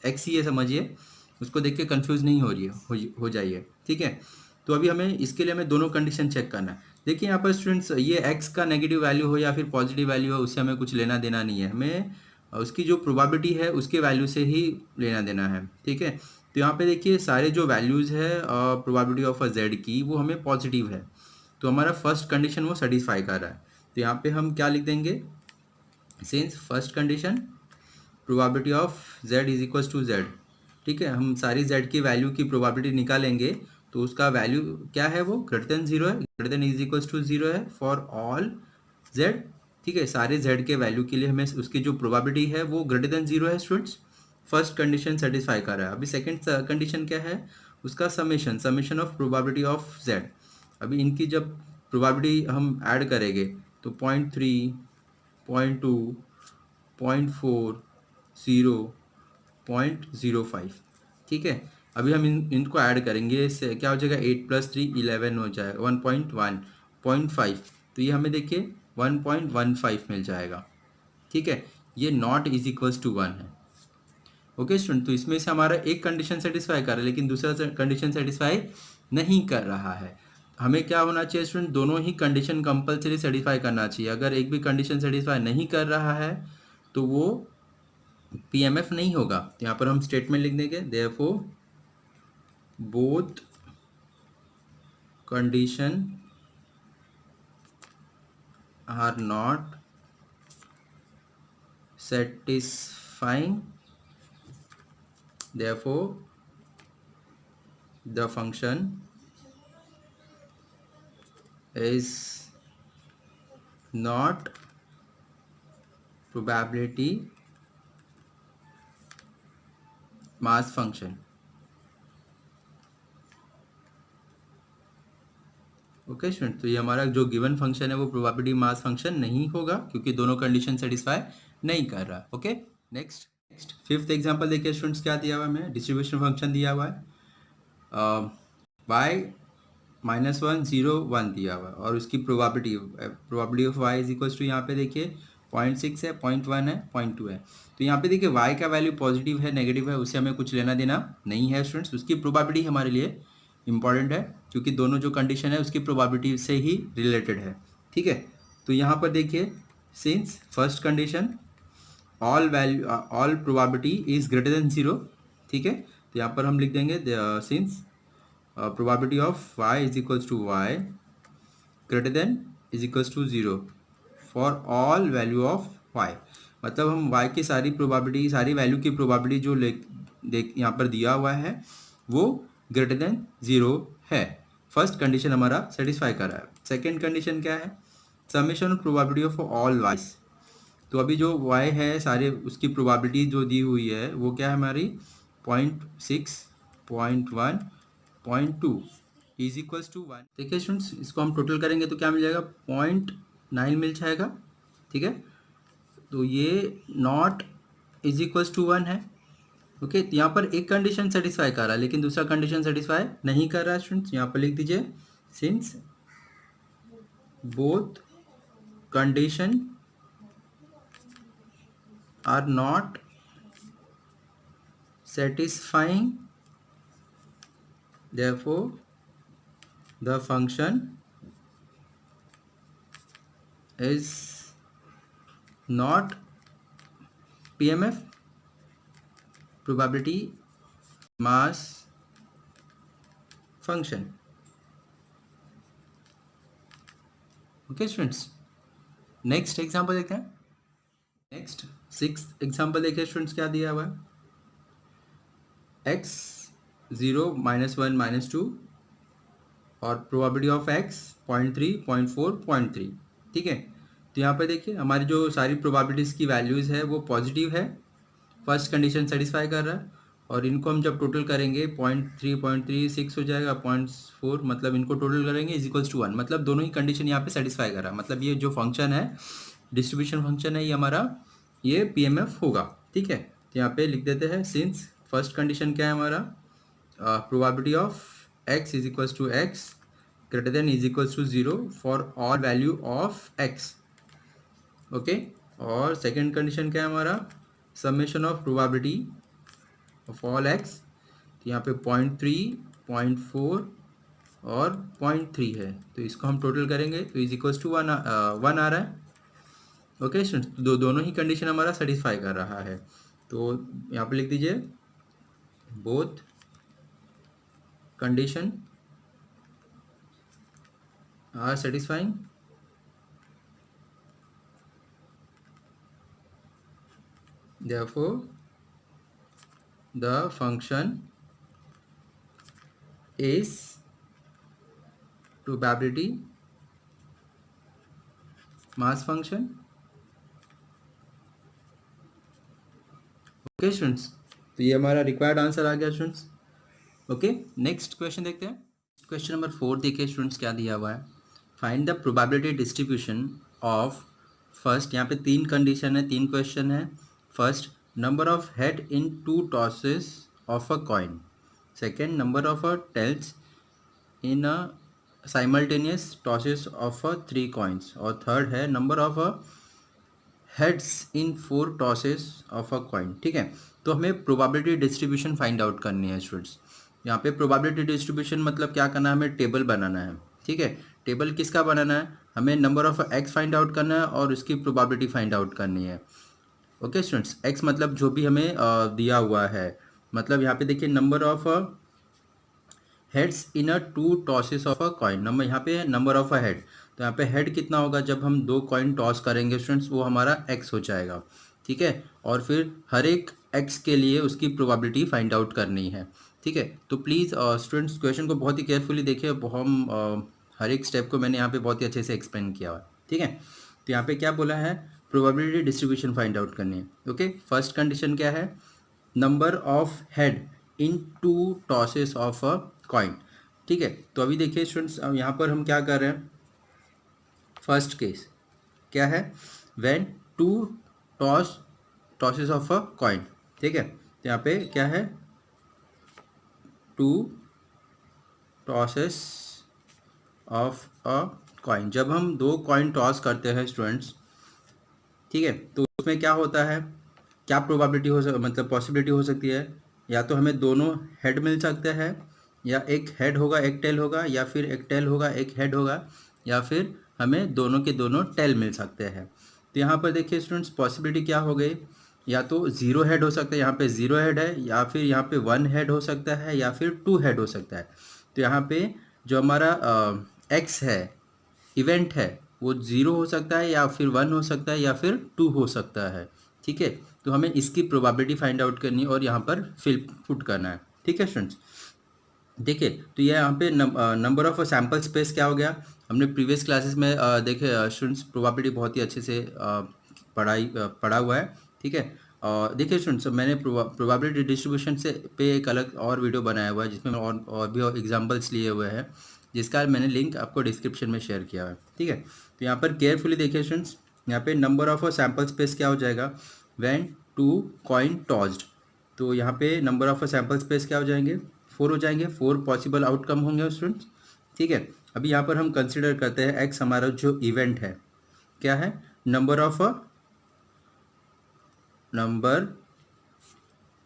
x ही है समझिए, उसको देख के कन्फ्यूज़ नहीं हो रही है, हो जाइए, ठीक है। तो अभी हमें इसके लिए हमें दोनों कंडीशन चेक करना है। देखिए यहाँ पर स्टूडेंट्स ये x का नेगेटिव वैल्यू हो या फिर पॉजिटिव वैल्यू हो, उससे हमें कुछ लेना देना नहीं है, हमें उसकी जो प्रोबेबिलिटी है उसके वैल्यू से ही लेना देना है, ठीक है। तो यहाँ पे देखिए सारे जो वैल्यूज़ है प्रोबेबिलिटी ऑफ अ z की वो हमें पॉजिटिव है, तो हमारा फर्स्ट कंडीशन वो सेटिस्फाई कर रहा है। तो यहाँ पे हम क्या लिख देंगे, since first condition probability of z is equals to z, ठीक है। हम सारी z की वैल्यू की प्रोबेबिलिटी निकालेंगे, तो उसका वैल्यू क्या है, वो ग्रेटर देन 0 है, greater than is equals to 0 है फॉर ऑल z, ठीक है। सारे z के वैल्यू के लिए हमें उसकी जो प्रोबेबिलिटी है वो ग्रेटर देन 0 है स्टूडेंट्स। फर्स्ट कंडीशन सेटिस्फाई कर रहा है। अभी सेकंड कंडीशन क्या है, उसका summation of probability of z। अभी इनकी जब प्रोबेबिलिटी हम ऐड करेंगे तो 0.3 0.2 0.4 0 0.05, ठीक है। अभी हम इनको ऐड करेंगे, इससे क्या हो जाएगा 8 + 3 11 हो जाएगा 1.1 0.5, तो ये हमें देखिए 1.15 मिल जाएगा, ठीक है। ये नॉट इज इक्वल्स टू 1 है, ओके स्टूडेंट। तो इसमें से हमारा एक कंडीशन सेटिस्फाई कर रहा है, लेकिन दूसरा कंडीशन सेटिस्फाई नहीं कर रहा है। हमें क्या होना चाहिए स्टूडेंट, दोनों ही कंडीशन कंपलसरी सेटिस्फाई करना चाहिए। अगर एक भी कंडीशन सेटिस्फाई नहीं कर रहा है तो वो पीएमएफ नहीं होगा। तो यहाँ पर हम स्टेटमेंट लिख देंगे, therefore both condition are not satisfying, therefore the function is not probability mass function। Okay student, तो ये हमारा जो गिवन फंक्शन है वो प्रोबेबिलिटी मास फंक्शन नहीं होगा क्योंकि दोनों कंडीशन सेटिस्फाई नहीं कर रहा। ओके, नेक्स्ट फिफ्थ एग्जांपल देखिए स्टूडेंट्स, क्या दिया हुआ है हमें, डिस्ट्रीब्यूशन फंक्शन दिया हुआ है y -1 0 1 दिया हुआ है और उसकी probability of y is equals to, यहाँ पे देखिए 0.6 है, 0.1 है, 0.2 है। तो यहाँ पे देखिए y का वैल्यू पॉजिटिव है नेगेटिव है उससे हमें कुछ लेना देना नहीं है स्टूडेंट्स, उसकी प्रोबेबिलिटी हमारे लिए इंपॉर्टेंट है क्योंकि दोनों जो कंडीशन है उसकी प्रोबेबिलिटी से ही रिलेटेड है। ठीक है, तो यहाँ पर देखिए since first condition all probability is greater than 0, ठीक है, तो यहाँ पर हम लिख देंगे since probability of y is equals to y greater than is equals to 0 for all value of y। मतलब हम y की सारी प्रोबेबिलिटी, सारी वैल्यू की प्रोबेबिलिटी जो देख यहाँ पर दिया हुआ है वो ग्रेटर देन 0 है। फर्स्ट कंडीशन हमारा सेटिस्फाई कर रहा है। सेकेंड कंडीशन क्या है, summation of probability of all wise. तो अभी जो y है सारे उसकी प्रोबेबिलिटी जो दी हुई है वो क्या है हमारी 0.6 0.1 0.2 इज इक्वल्स टू 1। देखिए स्टूडेंट्स, इसको हम टोटल करेंगे तो क्या मिल जाएगा 0.9 मिल जाएगा। ठीक है, तो ये नॉट इज इक्वल्स टू 1 है। ओके, तो यहाँ पर एक कंडीशन सेटिस्फाई कर रहा है लेकिन दूसरा कंडीशन सेटिस्फाई नहीं कर रहा है स्टूडेंट्स। यहाँ पर लिख दीजिए since both condition are not satisfying, therefore the function is not PMF probability mass function। Okay students, next example देखते हैं। नेक्स्ट सिक्स्थ एग्जांपल देखिए स्टूडेंट्स, क्या दिया हुआ है, x 0 -1 -2 और प्रोबेबिलिटी ऑफ x 0.3 0.4 0.3। ठीक है, तो यहाँ पे देखिए हमारी जो सारी प्रोबेबिलिटीज़ की वैल्यूज़ है वो पॉजिटिव है, फर्स्ट कंडीशन सेटिस्फाई कर रहा है और इनको हम जब टोटल करेंगे 0.3 0.36 हो जाएगा, 0.4 मतलब इनको टोटल करेंगे इज इक्वल्स टू 1, मतलब दोनों ही कंडीशन यहाँ पे सेटिस्फाई कर रहा है। मतलब ये जो फंक्शन है डिस्ट्रीब्यूशन फंक्शन है ये हमारा ये PMF होगा। ठीक है, तो यहाँ पे लिख देते हैं सिंस फर्स्ट कंडीशन क्या है हमारा, probability of x is equals to x greater than is equals to 0 for all value of x। Okay, और सेकेंड कंडीशन क्या है हमारा, summation of probability of all x, तो यहाँ पे 0.3 0.4 और 0.3 है, तो इसको हम टोटल करेंगे तो इज इक्वल्स टू 1 आ रहा है। ओके स्टूडेंट्स, दोनों ही कंडीशन हमारा सेटिस्फाई कर रहा है, तो यहाँ पे लिख दीजिए both condition are satisfying, therefore the function is probability mass function। Okay students, तो ये हमारा रिक्वायर्ड आंसर आ गया स्टूडेंट्स। ओके, नेक्स्ट क्वेश्चन देखते हैं। क्वेश्चन नंबर 4 देखिए स्टूडेंट्स, क्या दिया हुआ है, find the probability distribution of first, यहाँ पे तीन कंडीशन है, तीन क्वेश्चन है। First, number of head in 2 tosses of a coin. Second, number of a tails in a simultaneous tosses of 3 coins. और थर्ड है number of a heads in 4 tosses of a coin. ठीक है, तो हमें probability distribution find out करनी है students. यहाँ पे प्रोबेबिलिटी डिस्ट्रीब्यूशन मतलब क्या करना है, हमें टेबल बनाना है। ठीक है, टेबल किसका बनाना है, हमें number of x find out करना है और उसकी प्रोबेबिलिटी फाइंड आउट करनी है। ओके स्टूडेंट्स, एक्स मतलब जो भी हमें दिया हुआ है, मतलब यहाँ पे देखिए number of heads in a 2 tosses of a coin, number यहाँ पे नंबर ऑफ अ हेड, तो यहाँ पे हेड कितना होगा, जब हम 2 कॉइन टॉस करेंगे स्टूडेंट्स, वो हमारा x हो जाएगा, ठीक है। और फिर हर एक x के लिए उसकी प्रोबेबिलिटी फाइंड आउट करनी है, ठीक है। तो प्लीज़ स्टूडेंट्स क्वेश्चन को बहुत ही केयरफुली देखिए, हम हर एक स्टेप को मैंने यहाँ पे बहुत ही अच्छे से एक्सप्लेन किया हुआ है, ठीक है। तो यहाँ पे क्या बोला है, प्रोबेबिलिटी डिस्ट्रीब्यूशन फाइंड आउट करनी है, ओके। फर्स्ट कंडीशन क्या है, number of head in 2 tosses of a coin, ठीक है। तो अभी देखिए स्टूडेंट्स, यहाँ पर हम क्या कर रहे हैं, फर्स्ट केस क्या है, when 2 tosses of a coin, ठीक है। तो यहाँ पे क्या है, 2 टॉसेस ऑफ अ कॉइन, जब हम 2 कॉइन टॉस करते हैं स्टूडेंट्स, ठीक है, तो उसमें क्या होता है, क्या प्रोबेबिलिटी मतलब पॉसिबिलिटी हो सकती है, या तो हमें दोनों हेड मिल सकते हैं, या एक हेड होगा एक टेल होगा, या फिर एक टेल होगा एक हेड होगा, या फिर हमें दोनों के दोनों टेल मिल सकते हैं। तो यहाँ पर देखिए स्टूडेंट्स, पॉसिबिलिटी क्या हो गई, या तो 0 हेड हो सकता है, यहाँ पे 0 हेड है, या फिर यहाँ पे 1 हेड हो सकता है, या फिर 2 हेड हो सकता है। तो यहाँ पे जो हमारा एक्स है, इवेंट है, वो 0 हो सकता है, या फिर 1 हो सकता है, या फिर 2 हो सकता है, ठीक है। तो हमें इसकी प्रोबेबिलिटी फाइंड आउट करनी है और यहाँ पर फिल पुट करना है, ठीक है स्टूडेंट्स। देखिए, तो ये यहाँ पे नंबर ऑफ सैम्पल स्पेस क्या हो गया, हमने प्रीवियस क्लासेस में देखे स्टूडेंट्स, प्रोबेबिलिटी बहुत ही अच्छे से पढ़ा हुआ है, ठीक है। देखिए स्टूडेंट्स, मैंने प्रोबेबिलिटी डिस्ट्रीब्यूशन से पे एक अलग और वीडियो बनाया हुआ है, जिसमें और भी एग्जांपल्स लिए हुए हैं, जिसका मैंने लिंक आपको डिस्क्रिप्शन में शेयर किया है, ठीक है। तो यहाँ पर केयरफुली देखिए स्टूडेंट्स, यहाँ पे नंबर ऑफ सैम्पल स्पेस क्या हो जाएगा, व्हेन 2 कॉइन टॉस्ड, तो यहाँ पे नंबर ऑफ सैम्पल स्पेस क्या हो जाएंगे, 4 हो जाएंगे, 4 पॉसिबल आउटकम होंगे स्टूडेंट्स, ठीक है। अभी यहाँ पर हम कंसिडर करते हैं एक्स हमारा जो इवेंट है, क्या है, नंबर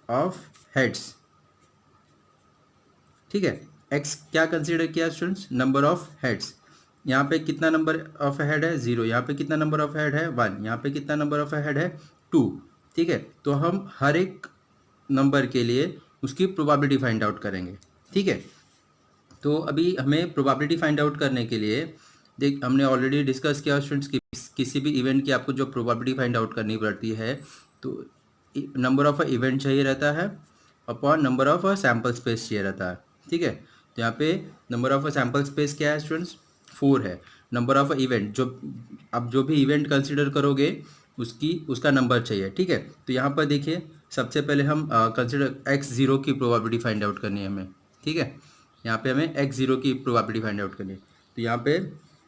ऑफ हेड्स, ठीक है। एक्स क्या कंसिडर किया स्टूडेंट्स, नंबर ऑफ हेड्स, यहाँ पे कितना नंबर ऑफ हेड है, 0, यहाँ पे कितना नंबर ऑफ हेड है, 1, यहाँ पे कितना नंबर ऑफ हेड है, 2, ठीक है। तो हम हर एक नंबर के लिए उसकी प्रोबेबिलिटी फाइंड आउट करेंगे, ठीक है। तो अभी हमें प्रोबेबिलिटी फाइंड आउट करने के लिए, देख हमने ऑलरेडी डिस्कस किया स्टूडेंट्स कि किसी भी इवेंट की आपको जो प्रोबेबिलिटी फाइंड आउट करनी पड़ती है, तो नंबर ऑफ इवेंट चाहिए रहता है upon number of sample space चाहिए रहता है, ठीक है। तो यहाँ पे नंबर ऑफ सैम्पल स्पेस क्या है स्टूडेंट्स, 4 है। नंबर ऑफ इवेंट, जो आप जो भी इवेंट कंसिडर करोगे उसका नंबर चाहिए, ठीक है। तो यहाँ पर देखिए, सबसे पहले हम कंसिडर x0 की प्रोबेबिलिटी फाइंड आउट करनी है हमें, ठीक है। यहाँ पे हमें x0 की प्रोबेबिलिटी फाइंड आउट करनी है। तो यहाँ पे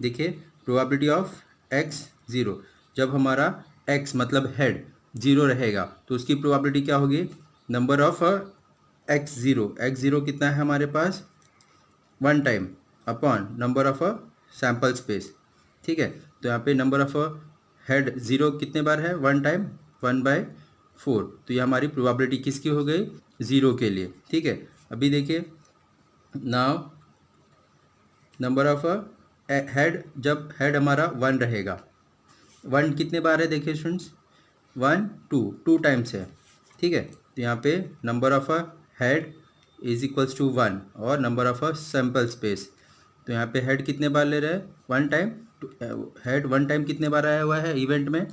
देखिए, प्रोबेबिलिटी ऑफ x0, जब हमारा x मतलब हेड 0 रहेगा तो उसकी प्रोबेबिलिटी क्या होगी, नंबर ऑफ x0 कितना है हमारे पास, 1 time upon number of sample space, ठीक है। तो यहाँ पे नंबर ऑफ हेड 0 कितने बार है, 1 टाइम, 1/4, तो ये हमारी प्रोबेबिलिटी किसकी हो गई, 0 के लिए, ठीक है। अभी देखिए, नाउ नंबर ऑफ हेड, जब हेड हमारा 1 रहेगा, 1 कितने बार है देखिए स्टूडेंट्स, 1 2 टाइम्स है, ठीक है। तो यहाँ पे number of head is equals to 1 और नंबर ऑफ सैम्पल स्पेस, तो यहाँ पे हेड कितने बार ले रहे हैं, 1 टाइम, हेड 1 टाइम कितने बार आया हुआ है इवेंट में,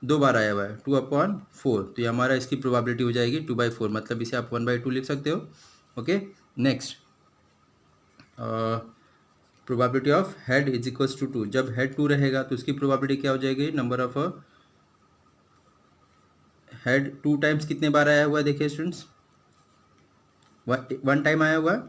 2 बार आया हुआ है, 2/4, तो ये हमारा इसकी प्रोबेबिलिटी हो जाएगी 2/4, मतलब इसे आप 1/2 लिख सकते हो, okay. Next, probability of head is equals to 2, जब हेड 2 रहेगा तो उसकी प्रोबेबिलिटी क्या हो जाएगी, नंबर ऑफ हेड 2 टाइम्स कितने बार आया हुआ है देखिए स्टूडेंट्स, 1 टाइम आया हुआ है,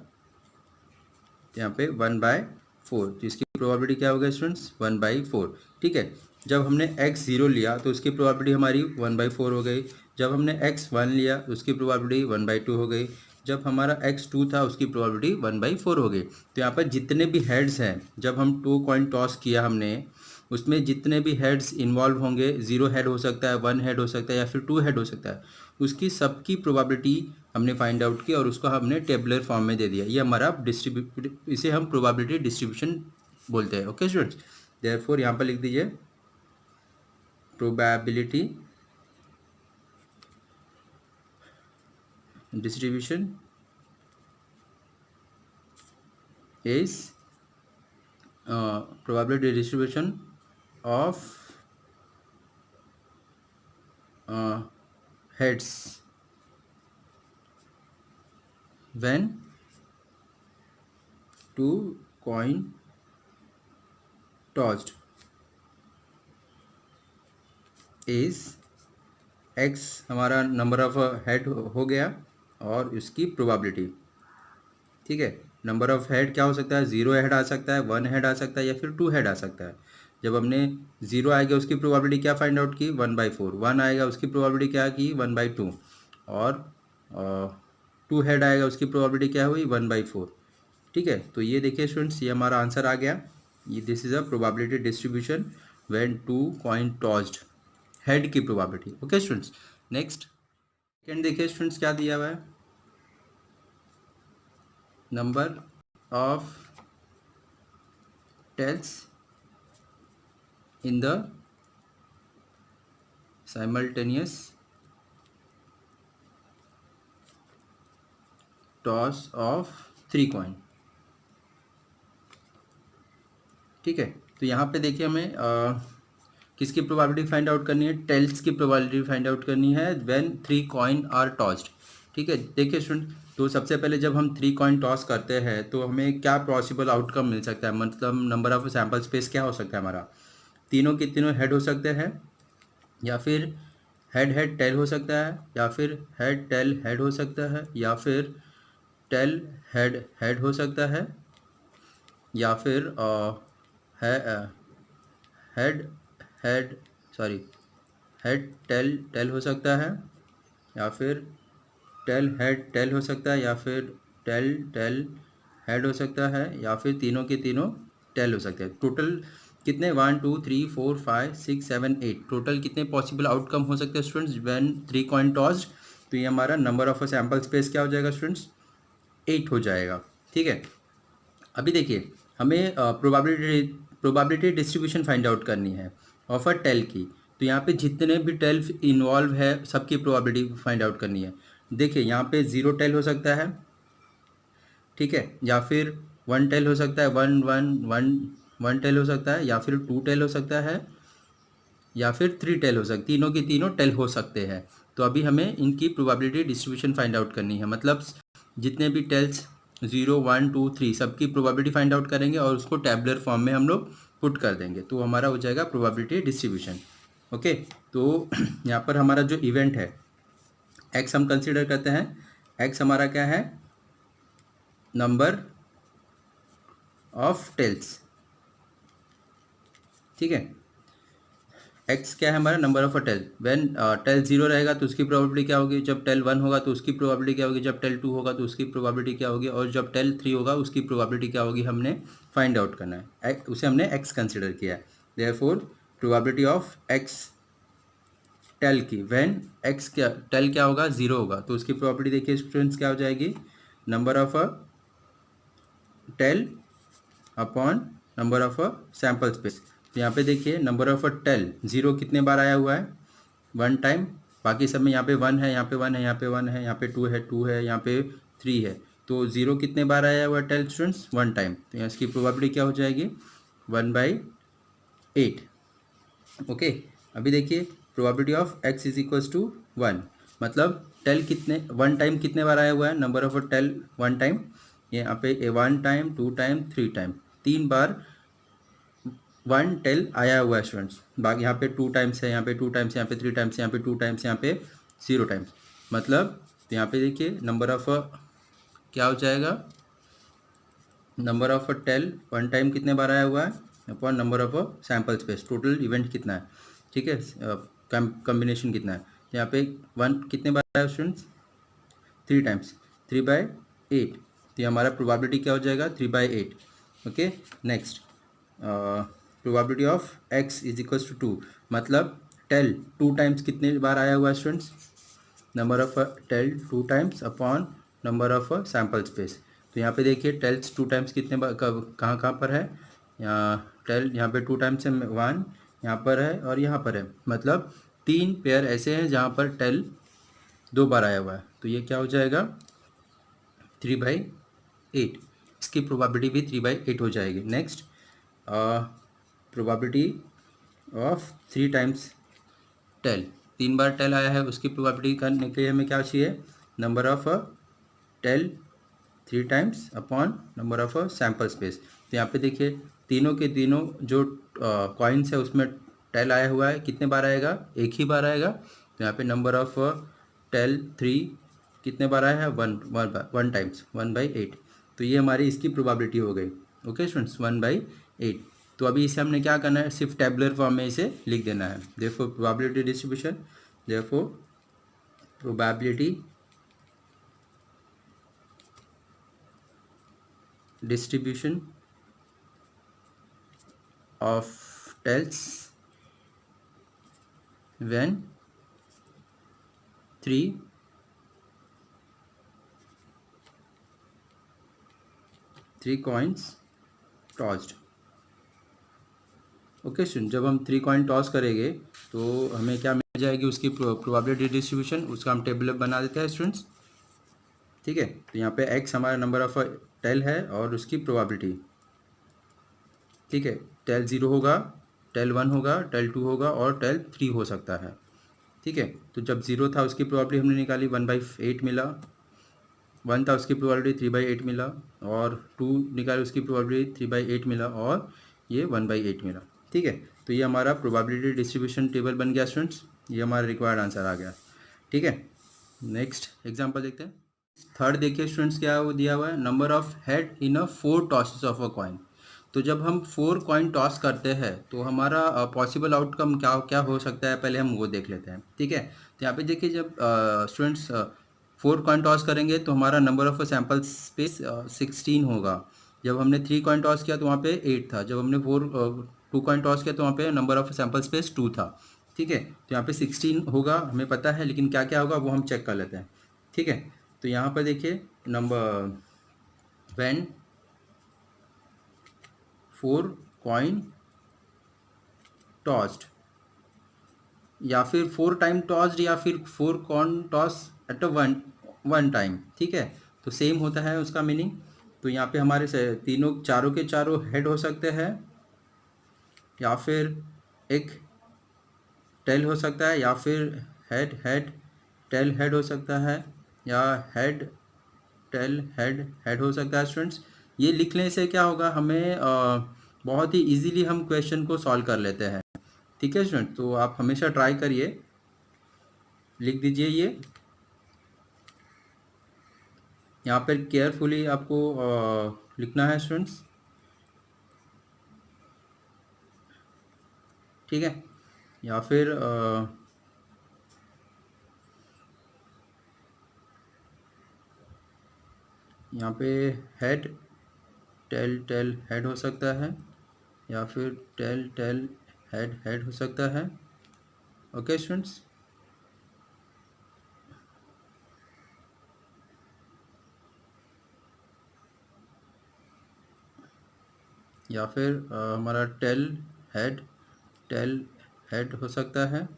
यहाँ पे 1/4, तो इसकी प्रोबेबिलिटी क्या हो गया स्टूडेंट्स, 1/4, ठीक है। जब हमने x0 लिया तो उसकी प्रोबेबिलिटी हमारी 1/4 हो गई, जब हमने x1 लिया तो उसकी प्रोबेबिलिटी 1/2 हो गई, जब हमारा x2 था उसकी प्रोबेबिलिटी 1/4 हो गई। तो यहाँ पर जितने भी हेड्स हैं, जब हम 2 कॉइन टॉस किया हमने, उसमें जितने भी हेड्स इन्वॉल्व होंगे, 0 हेड हो सकता है, 1 हेड हो सकता है, या फिर 2 हेड हो सकता है, उसकी सबकी प्रोबेबिलिटी हमने फाइंड आउट की और उसको हमने टेबुलर फॉर्म में दे दिया। ये हमारा इसे हम प्रोबेबिलिटी डिस्ट्रीब्यूशन बोलते हैं, ओके स्टूडेंट्स। देयरफॉर यहाँ पर लिख दीजिए, probability distribution is probability distribution of heads when two coin tossed is X हमारा नंबर ऑफ हेड हो गया और उसकी प्रोबेबिलिटी, ठीक है। नंबर ऑफ हेड क्या हो सकता है, 0 हेड आ सकता है, 1 हेड आ सकता है या फिर 2 हेड आ सकता है। जब हमने 0 आएगा उसकी प्रोबेबिलिटी क्या फाइंड आउट की, 1/4। 1 आएगा उसकी प्रोबेबिलिटी क्या की, 1/2। और 2 हेड आएगा उसकी प्रोबेबिलिटी क्या हुई, 1/4। ठीक है, तो ये देखिए स्टूडेंट्स, ये हमारा आंसर आ गया। ये this is a probability distribution when 2 coin tossed, head की probability. Okay students, next second देखिए स्टूडेंट्स क्या दिया हुआ है, number of tails in the simultaneous toss of 3 coin। ठीक है, तो यहाँ पे देखिए हमें किसकी प्रोबेबिलिटी फाइंड आउट करनी है, टेल्स की प्रोबेबिलिटी फाइंड आउट करनी है व्हेन 3 कॉइन आर टॉस्ड। ठीक है, देखिए स्टूडेंट, तो सबसे पहले जब हम 3 कॉइन टॉस करते हैं तो हमें क्या पॉसिबल आउटकम मिल सकता है, मतलब नंबर ऑफ सैम्पल स्पेस क्या हो सकता है हमारा, तीनों के तीनों हेड हो सकते हैं, या फिर हेड हेड टेल हो सकता है, या फिर हेड टेल हेड हो सकता है, या फिर टेल हेड हेड हो सकता है, या फिर head head sorry head tail tail हो सकता है, या फिर टेल हेड टेल हो सकता है, या फिर टेल टेल हेड हो सकता है, या फिर तीनों के तीनों टेल हो सकते हैं। टोटल कितने, 1 2 3 4 5 6 7 8, टोटल कितने पॉसिबल आउटकम हो सकते हैं स्टूडेंट्स व्हेन 3 कॉइन टॉस्ड। तो ये हमारा नंबर ऑफ सैम्पल स्पेस क्या हो जाएगा स्टूडेंट्स, 8 हो जाएगा। ठीक है, अभी देखिए हमें प्रोबेबिलिटी डिस्ट्रीब्यूशन फाइंड आउट करनी है ऑफ अ टेल की। तो यहाँ पे जितने भी टेल इन्वॉल्व है सबकी प्रोबेबिलिटी फाइंड आउट करनी है। देखिए यहाँ पे 0 टेल हो सकता है, ठीक है, या फिर 1 टेल हो सकता है, 1 टेल हो सकता है, या फिर 2 टेल हो सकता है, या फिर 3 टेल हो सकती, तीनों की तीनों टेल हो सकते हैं। तो अभी हमें इनकी प्रोबेबिलिटी डिस्ट्रीब्यूशन फाइंड आउट करनी है, मतलब जितने भी टेल्स 0 1 2 3 सबकी प्रोबेबिलिटी फाइंड आउट करेंगे और उसको टैबुलर फॉर्म में हम लोग पुट कर देंगे, तो हमारा हो जाएगा प्रोबेबिलिटी डिस्ट्रीब्यूशन। ओके, तो यहाँ पर हमारा जो इवेंट है एक्स हम कंसिडर करते हैं, एक्स हमारा क्या है, नंबर ऑफ टेल्स। ठीक है, एक्स क्या है हमारा, number of a tail. When tail 0 रहेगा तो उसकी प्रोबेबिलिटी क्या होगी, जब टेल 1 होगा तो उसकी प्रोबेबिलिटी क्या होगी, जब टेल 2 होगा तो उसकी प्रोबेबिलिटी क्या होगी, और जब टेल 3 होगा उसकी प्रोबेबिलिटी क्या होगी, हमने फाइंड आउट करना है। उसे हमने एक्स कंसिडर किया है। Therefore probability of X tail की, व्हेन एक्स क्या टेल क्या होगा, 0 होगा, तो उसकी प्रोबेबिलिटी देखिए स्टूडेंट्स क्या हो जाएगी, number of a tail upon number of a sample space. तो यहाँ पे देखिए नंबर ऑफ अ टेल 0 कितने बार आया हुआ है, 1 टाइम, बाकी सब में यहाँ पे 1 है, यहाँ पे 1 है, यहाँ पे 1 है, यहाँ पे 2 है, 2 है, यहाँ पे 3 है। तो 0 कितने बार आया हुआ है टेल स्टूडेंट्स, 1 टाइम, तो यहाँ इसकी प्रोबेबिलिटी क्या हो जाएगी, 1/8। ओके, अभी देखिए probability of x is equals to 1, मतलब टेल कितने 1 टाइम कितने बार आया हुआ है, नंबर ऑफ टेल 1 टाइम, यहाँ पे 1 टाइम 2 टाइम 3 टाइम, 3 बार 1 टेल आया हुआ है स्टूडेंट्स। बाकी यहाँ पे 2 टाइम्स है, यहाँ पे 2 टाइम्स, यहाँ पे 3 टाइम्स, यहाँ पे 2 टाइम्स, यहाँ पे 0 टाइम्स, मतलब यहाँ पे देखिए नंबर ऑफ क्या हो जाएगा, नंबर ऑफ टेल 1 टाइम कितने बार आया हुआ है upon number of sample space, total event कितना है। ठीक है, कॉम्बिनेशन कितना है, यहाँ पे 1 कितने बार आया स्टूडेंट्स, 3 टाइम्स, 3/8, तो ये हमारा प्रोबेबिलिटी क्या हो जाएगा, 3/8। Okay, next probability of x is equals to 2, मतलब टेल 2 टाइम्स कितने बार आया हुआ है students, number of tail 2 times upon number of sample space. तो यहाँ पे देखिए टेल्स 2 टाइम्स कितने बार कहाँ कहाँ पर है, यहाँ टेल यहाँ पे 2 टाइम्स है, 1 यहाँ पर है और यहाँ पर है, मतलब 3 पेयर ऐसे हैं जहाँ पर टेल 2 बार आया हुआ है, तो ये क्या हो जाएगा, 3/8, इसकी प्रोबेबिलिटी भी 3/8 हो जाएगी। Next probability of 3 times tail, 3 बार टेल आया है उसकी प्रोबेबिलिटी करने के लिए हमें क्या चाहिए, number of tail 3 times upon number of sample space. तो यहाँ पे देखिए तीनों के तीनों जो कॉइन्स है उसमें टेल आया हुआ है, कितने बार आएगा, एक ही बार आएगा। तो यहाँ पे नंबर ऑफ टेल 3 कितने बार आया है, वन टाइम्स, 1/8। तो ये हमारी इसकी प्रोबेबिलिटी हो गई। Okay students, 1/8। तो अभी इसे हमने क्या करना है, सिर्फ टेबुलर फॉर्म में इसे लिख देना है। देखो प्रोबेबिलिटी डिस्ट्रीब्यूशन, देखो probability distribution of tells when 3 coins tossed। Okay student, जब हम 3 कॉइन टॉस करेंगे तो हमें क्या मिल जाएगी, उसकी प्रोबेबिलिटी डिस्ट्रीब्यूशन, उसका हम टेबल बना देते हैं स्टूडेंट्स। ठीक है, तो यहाँ पे x हमारा नंबर ऑफ टेल है और उसकी प्रोबेबिलिटी। ठीक है, टेल 0 होगा, टेल 1 होगा, टेल 2 होगा और टेल 3 हो सकता है। ठीक है, तो जब 0 था उसकी प्रोबेबिलिटी हमने निकाली, 1/8 मिला। 1 था उसकी प्रोबेबिलिटी 3/8 मिला, और 2 निकाले उसकी प्रोबेबिलिटी 3/8 मिला, और ये 1/8 मिला। ठीक है, तो ये हमारा प्रोबेबिलिटी डिस्ट्रीब्यूशन टेबल बन गया स्टूडेंट्स, ये हमारा रिक्वायर्ड आंसर आ गया। ठीक है, नेक्स्ट एग्जांपल देखते हैं। थर्ड देखिए स्टूडेंट्स, क्या वो दिया हुआ है, number of head in a 4 tosses of a coin. तो जब हम 4 कॉइन टॉस करते हैं तो हमारा पॉसिबल आउटकम क्या क्या हो सकता है, पहले हम वो देख लेते हैं। ठीक है, तो यहाँ पे देखिए जब स्टूडेंट्स 4 कॉइन टॉस करेंगे तो हमारा नंबर ऑफ सैम्पल स्पेस 16 होगा। जब हमने 3 कॉइन टॉस किया तो वहाँ पे 8 था। जब हमने 2 कॉइन टॉस किया तो वहाँ पे नंबर ऑफ सैम्पल स्पेस 2 था। ठीक है, तो यहाँ पे 16 होगा, हमें पता है, लेकिन क्या क्या होगा वो हम चेक कर लेते हैं। ठीक है, तो यहाँ पर देखिए नंबर व्हेन 4 कॉइन टॉस्ड, या फिर 4 टाइम टॉस्ड, या फिर 4 coin toss at a one time. ठीक है, तो सेम होता है उसका मीनिंग। तो यहाँ पे हमारे से तीनों चारों के चारों हेड हो सकते हैं, या फिर एक टेल हो सकता है, या फिर हेड हेड टेल हेड हो सकता है, या हेड टेल हेड हेड हो सकता है स्टूडेंट्स। ये लिखने से क्या होगा, हमें बहुत ही इजीली हम क्वेश्चन को सॉल्व कर लेते हैं। ठीक है स्टूडेंट, तो आप हमेशा ट्राई करिए, लिख दीजिए ये यहाँ पर केयरफुली आपको लिखना है स्टूडेंट्स। ठीक है, या फिर यहाँ पे हेड टेल टेल हेड हो सकता है, या फिर टेल टेल हेड हेड हो सकता है। ओके स्टूडेंट्स, या फिर हमारा टेल हेड हो सकता है।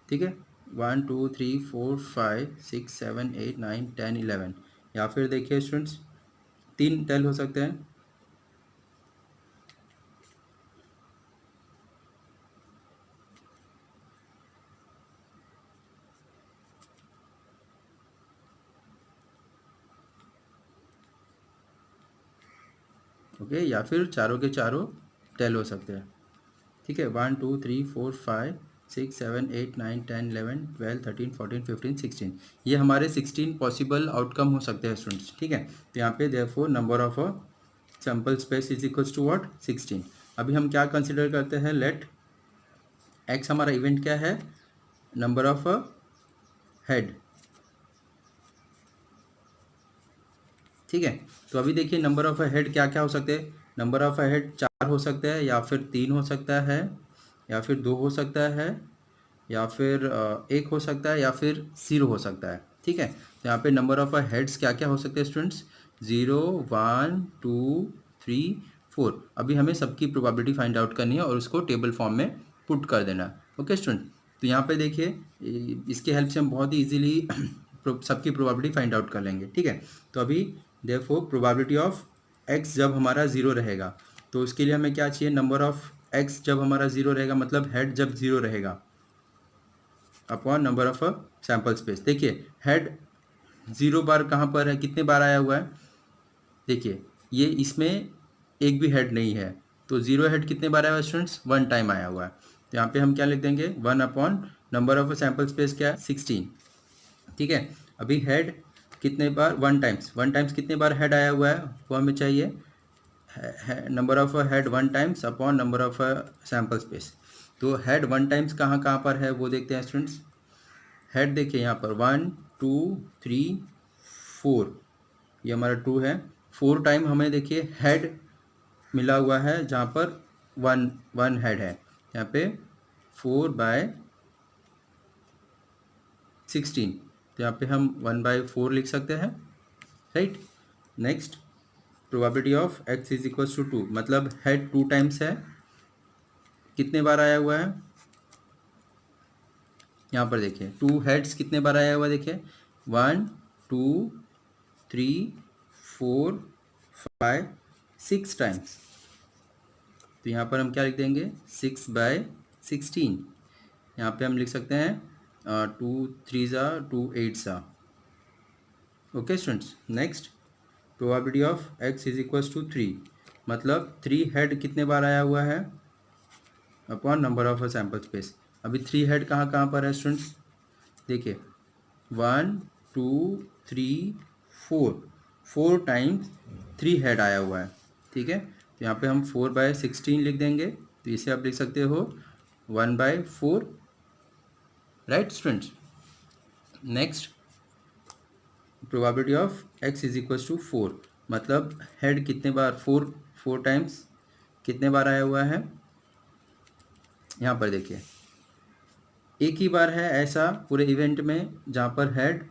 ठीक है, 1 2 3 4 5 6 7 8 9 10 11, या फिर देखिए स्टूडेंट्स 3 टेल हो सकते हैं। ओके, या फिर चारों के चारों टेल हो सकते हैं। ठीक है, 1 2 3 4 5 6 7 8 9 10 11 12 13 14 15 16, ये हमारे 16 पॉसिबल आउटकम हो सकते हैं स्टूडेंट्स। ठीक है, तो यहाँ पे therefore number of sample space is equals to what, 16। अभी हम क्या कंसिडर करते हैं, लेट एक्स हमारा इवेंट क्या है, नंबर ऑफ हेड। ठीक है, तो अभी देखिए नंबर ऑफ हेड क्या क्या हो सकते हैं, नंबर ऑफ हेड 4 हो सकते हैं, या फिर 3 हो सकता है, या फिर 2 हो सकता है, या फिर 1 हो सकता है, या फिर 0 हो सकता है। ठीक है, तो यहाँ पे नंबर ऑफ हेड्स क्या क्या हो सकते हैं स्टूडेंट्स, 0 1 2 3 4। अभी हमें सबकी प्रोबेबिलिटी फाइंड आउट करनी है और उसको टेबल फॉर्म में पुट कर देना है। ओके स्टूडेंट, तो यहाँ पे देखिए इसके हेल्प से हम बहुत ही ईजिली सबकी प्रोबेबिलिटी फाइंड आउट कर लेंगे। ठीक है, तो अभी देखो प्रोबेबिलिटी ऑफ एक्स जब हमारा 0 रहेगा, तो उसके लिए हमें क्या चाहिए, नंबर ऑफ एक्स जब हमारा ज़ीरो रहेगा, मतलब हेड जब ज़ीरो रहेगा upon number of a sample space. देखिए हेड 0 बार कहाँ पर है, कितने बार आया हुआ है, देखिए ये इसमें एक भी हेड नहीं है, तो ज़ीरो हेड कितने बार आया हुआ है स्टूडेंट्स, 1 टाइम आया हुआ है। तो यहाँ पे हम क्या लिख देंगे, 1 upon number of sample space क्या है, 16। ठीक है, अभी हेड कितने बार, 1 टाइम्स कितने बार हेड आया हुआ है वो हमें चाहिए, number of head 1 times upon number of sample space. तो हेड 1 टाइम्स कहाँ कहाँ पर है वो देखते हैं स्टूडेंट्स। हेड देखिए यहाँ पर 1 2 3 4, ये हमारा 2 है। 4 टाइम हमें देखिए हेड मिला हुआ है जहाँ पर 1 हेड है, यहाँ पे 4/16, तो यहाँ पे हम 1/4 लिख सकते हैं, right. Next, probability of x is equal to 2, मतलब हेड 2 टाइम्स है, कितने बार आया हुआ है, यहाँ पर देखिए 2 हेड्स कितने बार आया हुआ है, देखिए 1 2 3 4 5 6 टाइम्स। तो यहाँ पर हम क्या लिख देंगे, 6/16। यहाँ पे हम लिख सकते हैं 2 3 ज़ा 2 8 ज़ा। Okay students, next, probability of x is equal to 3, मतलब 3 हेड कितने बार आया हुआ है upon number of a sample space. अभी 3 हेड कहाँ कहाँ पर है स्टूडेंट्स, देखिए 1 2 3 4 टाइम्स 3 हेड आया हुआ है, ठीक है। तो यहाँ पे हम 4/16 लिख देंगे, तो इसे आप लिख सकते हो 1/4, right students. Next, probability of x is equal to 4, मतलब हेड कितने बार, 4 टाइम्स कितने बार आया हुआ है, यहाँ पर देखिए एक ही बार है ऐसा पूरे इवेंट में जहाँ पर हेड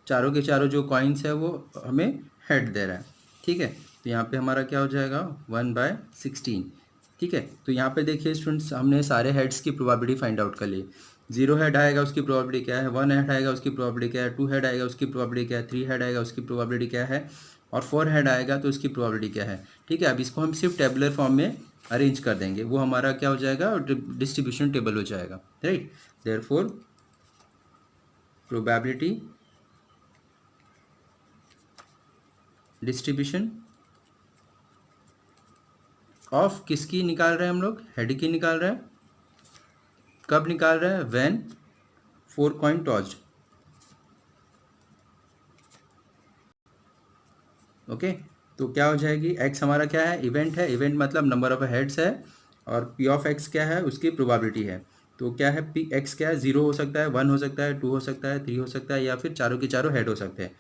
चारों के चारों जो कॉइन्स है वो हमें हेड दे रहा है, ठीक है। तो यहाँ पे हमारा क्या हो जाएगा, 1/16, ठीक है। तो यहाँ पे देखिए स्टूडेंट्स, हमने सारे हेड्स की प्रोबेबिलिटी फाइंड आउट कर ली। 0 हेड आएगा उसकी प्रोबेबिलिटी क्या है, 1 हेड आएगा उसकी प्रोबेबिलिटी क्या है, 2 हेड आएगा उसकी प्रोबेबिलिटी क्या है, 3 हेड आएगा उसकी प्रोबेबिलिटी क्या है, और 4 हेड आएगा तो उसकी प्रोबेबिलिटी क्या है, ठीक है। अब इसको हम सिर्फ टेबुलर फॉर्म में अरेंज कर देंगे, वो हमारा क्या हो जाएगा, डिस्ट्रीब्यूशन टेबल हो जाएगा, right. Therefore probability distribution of किसकी निकाल रहे हैं हम लोग, हेड की निकाल रहे हैं, कब निकाल रहे हैं, व्हेन 4 कॉइन टॉस्ड, ओके। तो क्या हो जाएगी, x हमारा क्या है, इवेंट है, इवेंट मतलब नंबर ऑफ हेड्स है, और p ऑफ x क्या है, उसकी प्रोबेबिलिटी है। तो क्या है, p x क्या है, 0 हो सकता है, 1 हो सकता है, 2 हो सकता है, 3 हो सकता है, या फिर चारों के चारों हेड हो सकते हैं।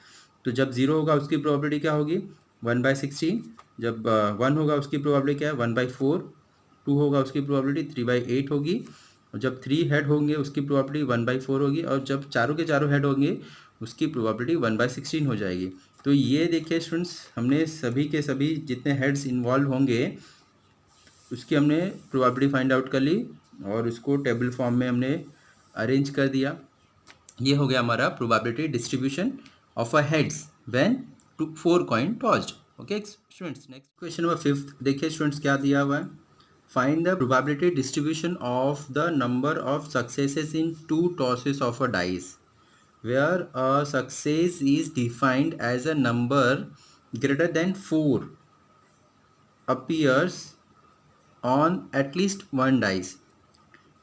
तो जब 0 होगा उसकी प्रोबेबिलिटी क्या होगी, 1/16, जब 1 होगा उसकी प्रोबेबिलिटी क्या है, 1/4, 2 होगा उसकी प्रोबेबिलिटी 3/8 होगी, और जब 3 हेड होंगे उसकी प्रोबेबिलिटी 1/4 होगी, और जब चारों के चारों हेड होंगे उसकी प्रोबेबिलिटी 1/16 हो जाएगी। तो ये देखिए स्टूडेंट्स, हमने सभी के सभी जितने हेड्स इन्वॉल्व होंगे उसकी हमने प्रोबेबिलिटी फाइंड आउट कर ली, और उसको टेबल फॉर्म में हमने अरेंज कर दिया। ये हो गया हमारा probability distribution of a heads when 4 coin tossed. Okay students, next question number 5 देखिए स्टूडेंट्स क्या दिया हुआ है, find the probability distribution of the number of successes in 2 tosses of a dice where a success is defined as a number greater than 4 appears on at least one dice।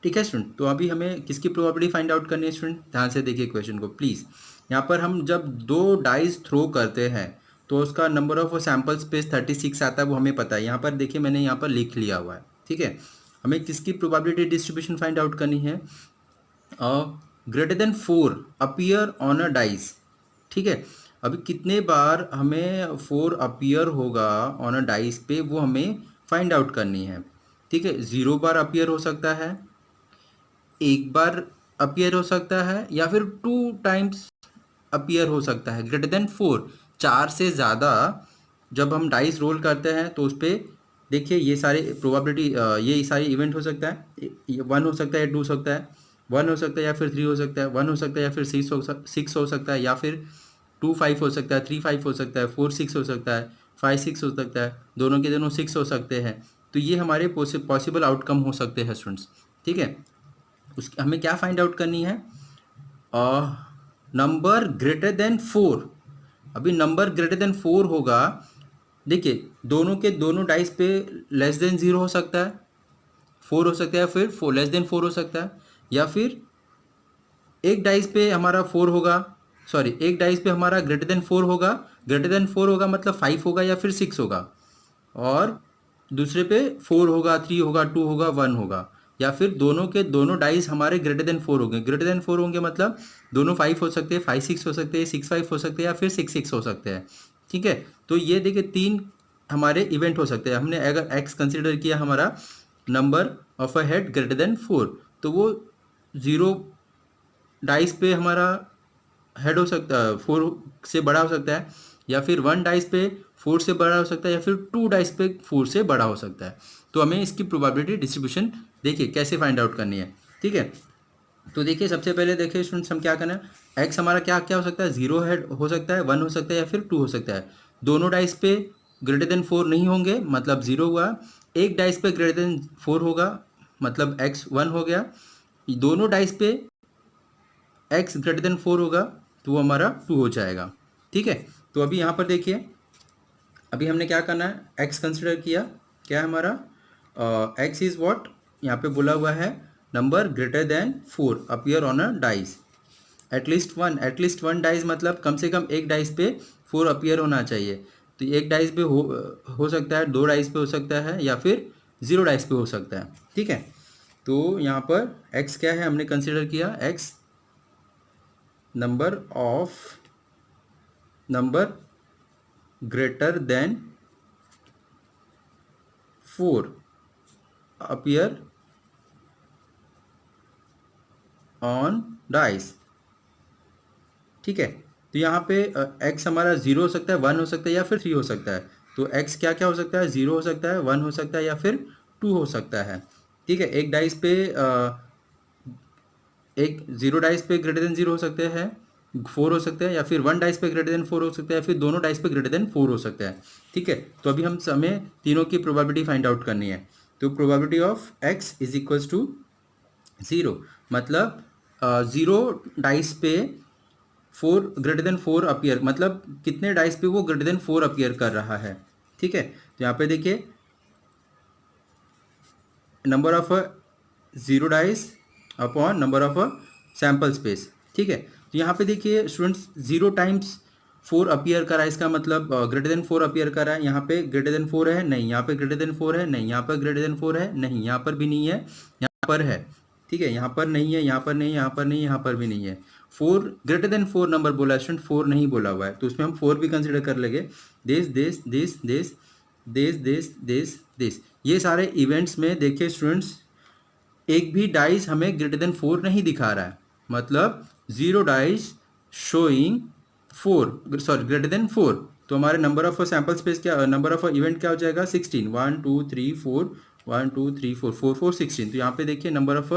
ठीक है student, तो अभी हमें किसकी probability find out करनी है student, ध्यान से देखिए क्वेश्चन को प्लीज़। यहाँ पर हम जब 2 डाइस थ्रो करते हैं तो उसका नंबर ऑफ सैम्पल स्पेस 36 आता है, वो हमें पता है। यहाँ पर देखिए मैंने यहाँ पर लिख लिया हुआ है, ठीक है। हमें किसकी प्रोबेबिलिटी डिस्ट्रीब्यूशन फाइंड आउट करनी है, greater than 4 appear on a dice, ठीक है। अभी कितने बार हमें 4 अपीयर होगा ऑन अ डाइस पे वो हमें फाइंड आउट करनी है, ठीक है। 0 बार अपीयर हो सकता है, 1 बार अपीयर हो सकता है, या फिर 2 टाइम्स अपीयर हो सकता है। ग्रेटर देन 4, 4 से ज़्यादा जब हम डाइस रोल करते हैं तो उस पर देखिए ये सारे प्रोबेबिलिटी, ये सारे इवेंट हो सकता है, 1 हो सकता है, 2 हो सकता है, 1 हो सकता है या फिर 3 हो सकता है, 1 हो सकता है या फिर 6 हो सकता है, या फिर 2 5 हो सकता है, 3 5 हो सकता है, 4 6 हो सकता है, 5 6 हो सकता है, दोनों के दोनों 6 हो सकते हैं। तो ये हमारे पॉसिबल आउटकम हो सकते हैं स्टूडेंट्स। ठीक है, उसकी हमें क्या फाइंड आउट करनी है, नंबर ग्रेटर देन 4। अभी नंबर ग्रेटर देन 4 होगा, देखिए दोनों के दोनों डाइस पे लेस देन 0 हो सकता है, 4 हो सकता है, फिर 4 लेस देन 4 हो सकता है, या फिर एक डाइस पे हमारा 4 होगा, सॉरी एक डाइस पे हमारा ग्रेटर देन 4 होगा, ग्रेटर देन 4 होगा मतलब 5 होगा या फिर 6 होगा, और दूसरे पे 4 होगा, 3 होगा, 2 होगा, 1 होगा, या फिर दोनों के दोनों डाइस हमारे ग्रेटर देन 4 होंगे। ग्रेटर देन 4 होंगे मतलब दोनों 5 हो सकते हैं, 5 6 हो सकते हैं, 6 5 हो सकते हैं, या फिर 6 6 हो सकते हैं। ठीक है, तो ये देखिए 3 हमारे इवेंट हो सकते हैं। हमने अगर एक्स कंसिडर किया हमारा number of a head greater than 4, तो वो 0 डाइस पे हमारा हेड हो सकता है, 4 से बड़ा हो सकता है, या फिर 1 डाइस पे 4 से बड़ा हो सकता है, या फिर 2 डाइस पे 4 से बड़ा हो सकता है। तो हमें इसकी प्रोबेबिलिटी डिस्ट्रीब्यूशन देखिए कैसे फाइंड आउट करनी है। ठीक है, तो देखिए सबसे पहले देखिए स्टूडेंट्स हम क्या करना है, एक्स हमारा क्या क्या हो सकता है, 0 हेड हो सकता है, 1 हो सकता है, या फिर 2 हो सकता है। दोनों डाइस पे ग्रेटर देन 4 नहीं होंगे मतलब 0 हुआ, एक डाइस पे ग्रेटर देन 4 होगा मतलब एक्स 1 हो गया, दोनों डाइस पे एक्स ग्रेटर देन 4 होगा तो वो हमारा 2 हो जाएगा। ठीक है, तो अभी यहाँ पर देखिए अभी हमने क्या करना है, एक्स कंसिडर किया, क्या है हमारा, एक्स इज व्हाट, यहाँ पे बोला हुआ है number greater than 4 appear on a dice, at least one dice मतलब कम से कम एक डाइस पे 4 अपीयर होना चाहिए। तो एक डाइस पे हो सकता है, 2 डाइस पे हो सकता है, या फिर 0 डाइस पे हो सकता है। ठीक है, तो यहाँ पर एक्स क्या है हमने कंसिडर किया, x number greater than 4 appear on dice। ठीक है, तो यहाँ पे x हमारा 0 हो सकता है, 1 हो सकता है, या फिर 3 हो सकता है। तो x क्या क्या हो सकता है, 0 हो सकता है, 1 हो सकता है, या फिर 2 हो सकता है। ठीक है, एक डाइस पे एक 0 डाइस पे ग्रेटर देन 0 हो सकते हैं, 4 हो सकते हैं, या फिर 1 डाइस पे ग्रेटर देन 4 हो सकता है, या फिर दोनों डाइस पे ग्रेटर देन 4 हो सकता है। ठीक है, तो अभी हमें तीनों की प्रोबेबिलिटी फाइंड आउट करनी है। तो probability of x is equals to 0, मतलब 0 डाइस पे 4 ग्रेटर देन 4 अपीयर, मतलब कितने डाइस पे वो ग्रेटर देन 4 अपीयर कर रहा है। ठीक है, तो यहाँ पे देखिए number of 0 dice upon number of sample space. ठीक है, तो यहाँ पे देखिए स्टूडेंट्स 0 टाइम्स 4 अपीयर करा है, इसका मतलब ग्रेटर देन 4 अपीयर करा है। यहाँ पे ग्रेटर देन 4 है नहीं, यहाँ पे ग्रेटर देन 4 है नहीं, यहाँ पर ग्रेटर देन 4 है नहीं, यहाँ पर भी नहीं है, यहाँ पर है। ठीक है, यहाँ पर नहीं है, यहाँ पर नहीं, यहाँ पर नहीं, यहाँ पर भी नहीं है। 4 ग्रेटर देन 4 नंबर बोला है स्टूडेंट, 4 नहीं बोला हुआ है, तो उसमें हम 4 भी कंसिडर कर लेंगे। This this this this this this this this, ये सारे इवेंट्स में देखिए स्टूडेंट्स एक भी डाइस हमें ग्रेटर देन 4 नहीं दिखा रहा है, मतलब 0 dice showing 4, sorry greater than 4। तो हमारे नंबर ऑफ सैम्पल स्पेस क्या, नंबर ऑफ इवेंट क्या हो जाएगा, 16, 1 2 3 4, 1 2 3 4 4 4 16। तो यहाँ पे देखिए number of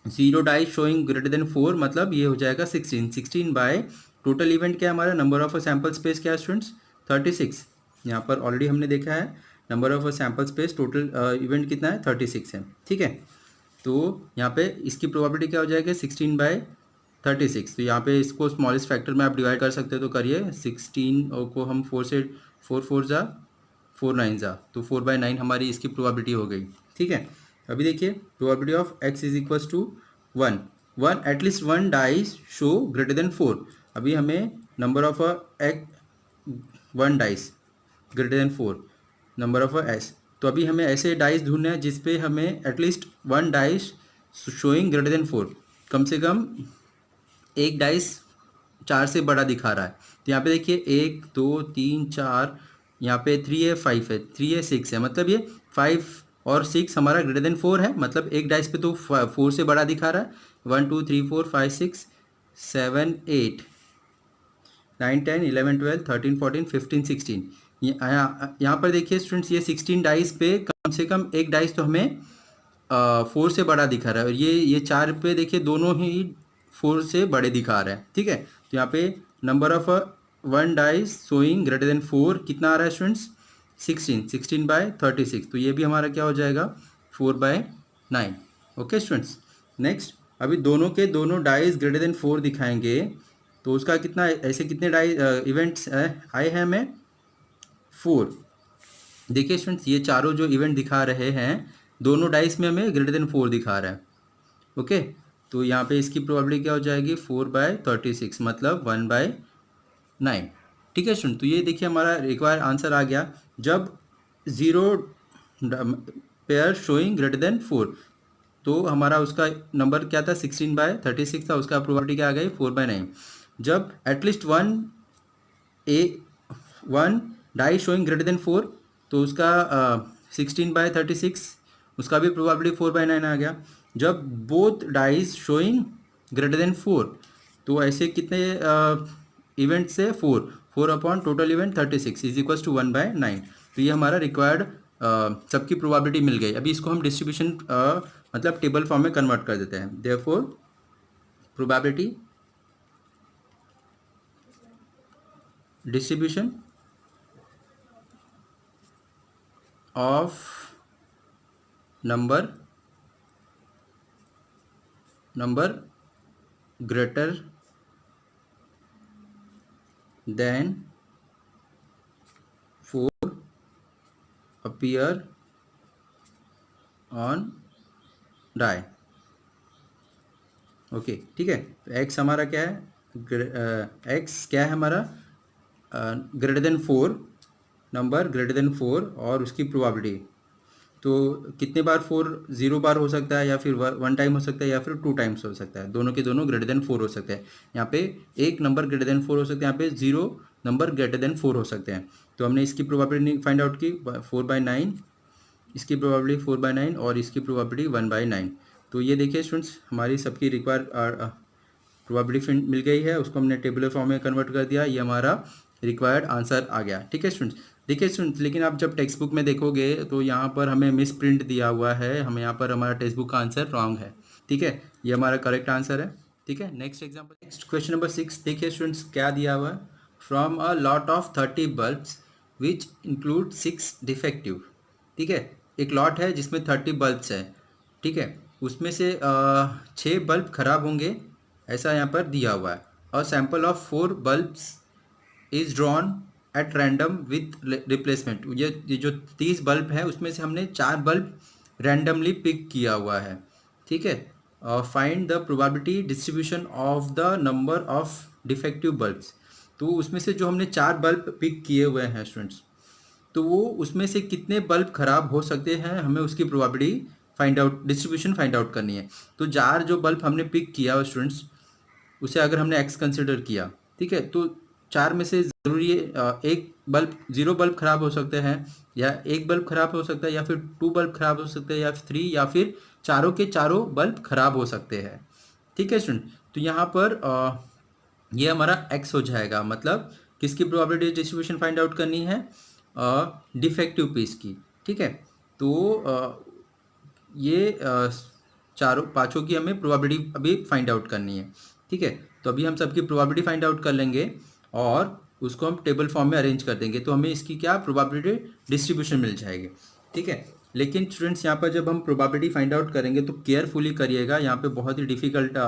0 dice showing greater than 4 मतलब ये हो जाएगा 16, 16 बाय टोटल इवेंट क्या है हमारा, नंबर ऑफ सैम्पल स्पेस क्या है स्टूडेंट्स, 36। यहाँ पर ऑलरेडी हमने देखा है number of sample space total event कितना है, 36 है। ठीक है, तो यहाँ पे इसकी प्रोबेबिलिटी क्या हो जाएगी, 16 बाय 36। तो यहाँ पे इसको स्मॉलेस्ट फैक्टर में आप डिवाइड कर सकते हो, तो करिए 16 को हम 4 से 4 4 जा 4 9 जा, तो 4/9 हमारी इसकी प्रोबेबिलिटी हो गई। ठीक है, अभी देखिए probability of x is equals to 1 at least 1 dice show greater than 4। अभी हमें number of 1 dice greater than 4 number of S, तो अभी हमें ऐसे डाइस ढूंढने हैं जिसपे हमें at least 1 dice showing greater than 4, कम से कम एक डाइस 4 से बड़ा दिखा रहा है। तो यहाँ पे देखिए 1 2 3 4, यहाँ पे 3 है 5 है, 3 है 6 है, मतलब ये 5 और 6 हमारा ग्रेटर देन 4 है, मतलब एक डाइस पे तो 4 से बड़ा दिखा रहा है। 1 2 3 4 5 6 7 8 9 10 11 12 13 14 15 16, यहाँ पर देखिए स्टूडेंट्स ये 16 डाइस पे कम से कम एक डाइस तो हमें 4 से बड़ा दिखा रहा है, और ये 4 पे देखिए दोनों ही 4 से बड़े दिखा रहे हैं। ठीक है, तो यहाँ पे number of 1 dice showing greater than 4 कितना आ रहा है स्टूडेंट्स, 16 तो ये भी हमारा क्या हो जाएगा 4/9। Okay students. नेक्स्ट, अभी दोनों के दोनों डाइज ग्रेटर देन 4 दिखाएंगे तो उसका कितना, ऐसे कितने डाई इवेंट्स आए हैं हमें 4। देखिए स्टूडेंट्स, ये चारों जो इवेंट दिखा रहे हैं दोनों डाइस में हमें ग्रेटर देन 4 दिखा रहा है। ओके, तो यहाँ पे इसकी प्रोबेबिलिटी क्या हो जाएगी 4/36 मतलब 1/9। ठीक है स्टूडेंट, तो ये देखिए हमारा रिक्वायर्ड आंसर आ गया। जब zero pair showing greater than 4 तो हमारा उसका नंबर क्या था 16/36 था, उसका प्रोबेबिलिटी क्या आ गई 4/9। जब at least one die showing greater than 4 तो उसका 16/36 उसका भी प्रोबेबिलिटी 4/9 आ गया। जब both dice showing greater than 4 तो ऐसे कितने इवेंट से 4 upon total event 36 is equal to 1/9। तो ये हमारा रिक्वायर्ड सबकी प्रोबेबिलिटी मिल गई। अभी इसको हम डिस्ट्रीब्यूशन मतलब टेबल फॉर्म में कन्वर्ट कर देते हैं। Therefore probability distribution of number greater than 4 appear on die। Okay ठीक है, तो x हमारा क्या है, x क्या है हमारा greater than 4, number greater than 4 और उसकी प्रोबेबिलिटी। तो कितने बार 4 0 बार हो सकता है या फिर 1 टाइम हो सकता है या फिर 2 टाइम्स हो सकता है, दोनों के दोनों ग्रेटर देन 4 हो सकते हैं। यहाँ पे एक नंबर ग्रेटर देन 4 हो सकते हैं, यहाँ पे 0 नंबर ग्रेटर देन 4 हो सकते हैं। तो हमने इसकी प्रोबेबिलिटी फाइंड आउट की 4/9, इसकी प्रोबेबिलिटी 4/9 और इसकी प्रोबेबिलिटी 1/9। तो ये देखिए स्टूडेंट्स, हमारी सबकी रिक्वायर्ड प्रोबेबिलिटी मिल गई है, उसको हमने टेबुलर फॉर्म में कन्वर्ट कर दिया, ये हमारा रिक्वायर्ड आंसर आ गया। ठीक है स्टूडेंट्स। देखिए स्टूडेंट्स, लेकिन आप जब टेक्स्ट बुक में देखोगे तो यहाँ पर हमें मिस प्रिंट दिया हुआ है, हमें यहाँ पर हमारा टेक्स्ट बुक का आंसर रॉन्ग है। ठीक है, ये हमारा करेक्ट आंसर है। ठीक है, next example, next question number 6 देखिए स्टूडेंट्स क्या दिया हुआ है। From a lot of 30 bulbs which include 6 defective. ठीक है, एक लॉट है जिसमें 30 बल्ब्स है। ठीक है, उसमें से 6 बल्ब खराब होंगे ऐसा यहाँ पर दिया हुआ है। और sample of 4 bulbs is drawn at random with replacement. ये जो 30 बल्ब है उसमें से हमने 4 बल्ब रैंडमली पिक किया हुआ है। ठीक है, find the probability distribution of the number of defective bulbs. तो उसमें से जो हमने 4 बल्ब पिक किए हुए हैं स्टूडेंट्स, तो वो उसमें से कितने बल्ब खराब हो सकते हैं, हमें उसकी probability find out, distribution find out करनी है। तो 4 जो बल्ब हमने पिक किया स्टूडेंट्स, उसे अगर हमने एक्स कंसिडर किया, ठीक है, तो 4 में से ज़रूरी है एक बल्ब, 0 बल्ब खराब हो सकते हैं या एक बल्ब खराब हो सकता है या फिर 2 बल्ब खराब हो सकते हैं या फिर 3 या फिर चारों के चारों बल्ब खराब हो सकते हैं। ठीक है स्टूडेंट, तो यहाँ पर ये हमारा एक्स हो जाएगा, मतलब किसकी प्रोबेबिलिटी डिस्ट्रीब्यूशन फाइंड आउट करनी है, डिफेक्टिव पीस की। ठीक है, तो ये चारों पांचों की हमें प्रोबेबिलिटी अभी फाइंड आउट करनी है। ठीक है, तो अभी हम सबकी प्रोबेबिलिटी फाइंड आउट कर लेंगे और उसको हम टेबल फॉर्म में अरेंज कर देंगे, तो हमें इसकी क्या प्रोबेबिलिटी डिस्ट्रीब्यूशन मिल जाएगी। ठीक है, लेकिन स्टूडेंट्स यहाँ पर जब हम प्रोबेबिलिटी फाइंड आउट करेंगे तो केयरफुली करिएगा, यहाँ पे बहुत ही डिफ़िकल्ट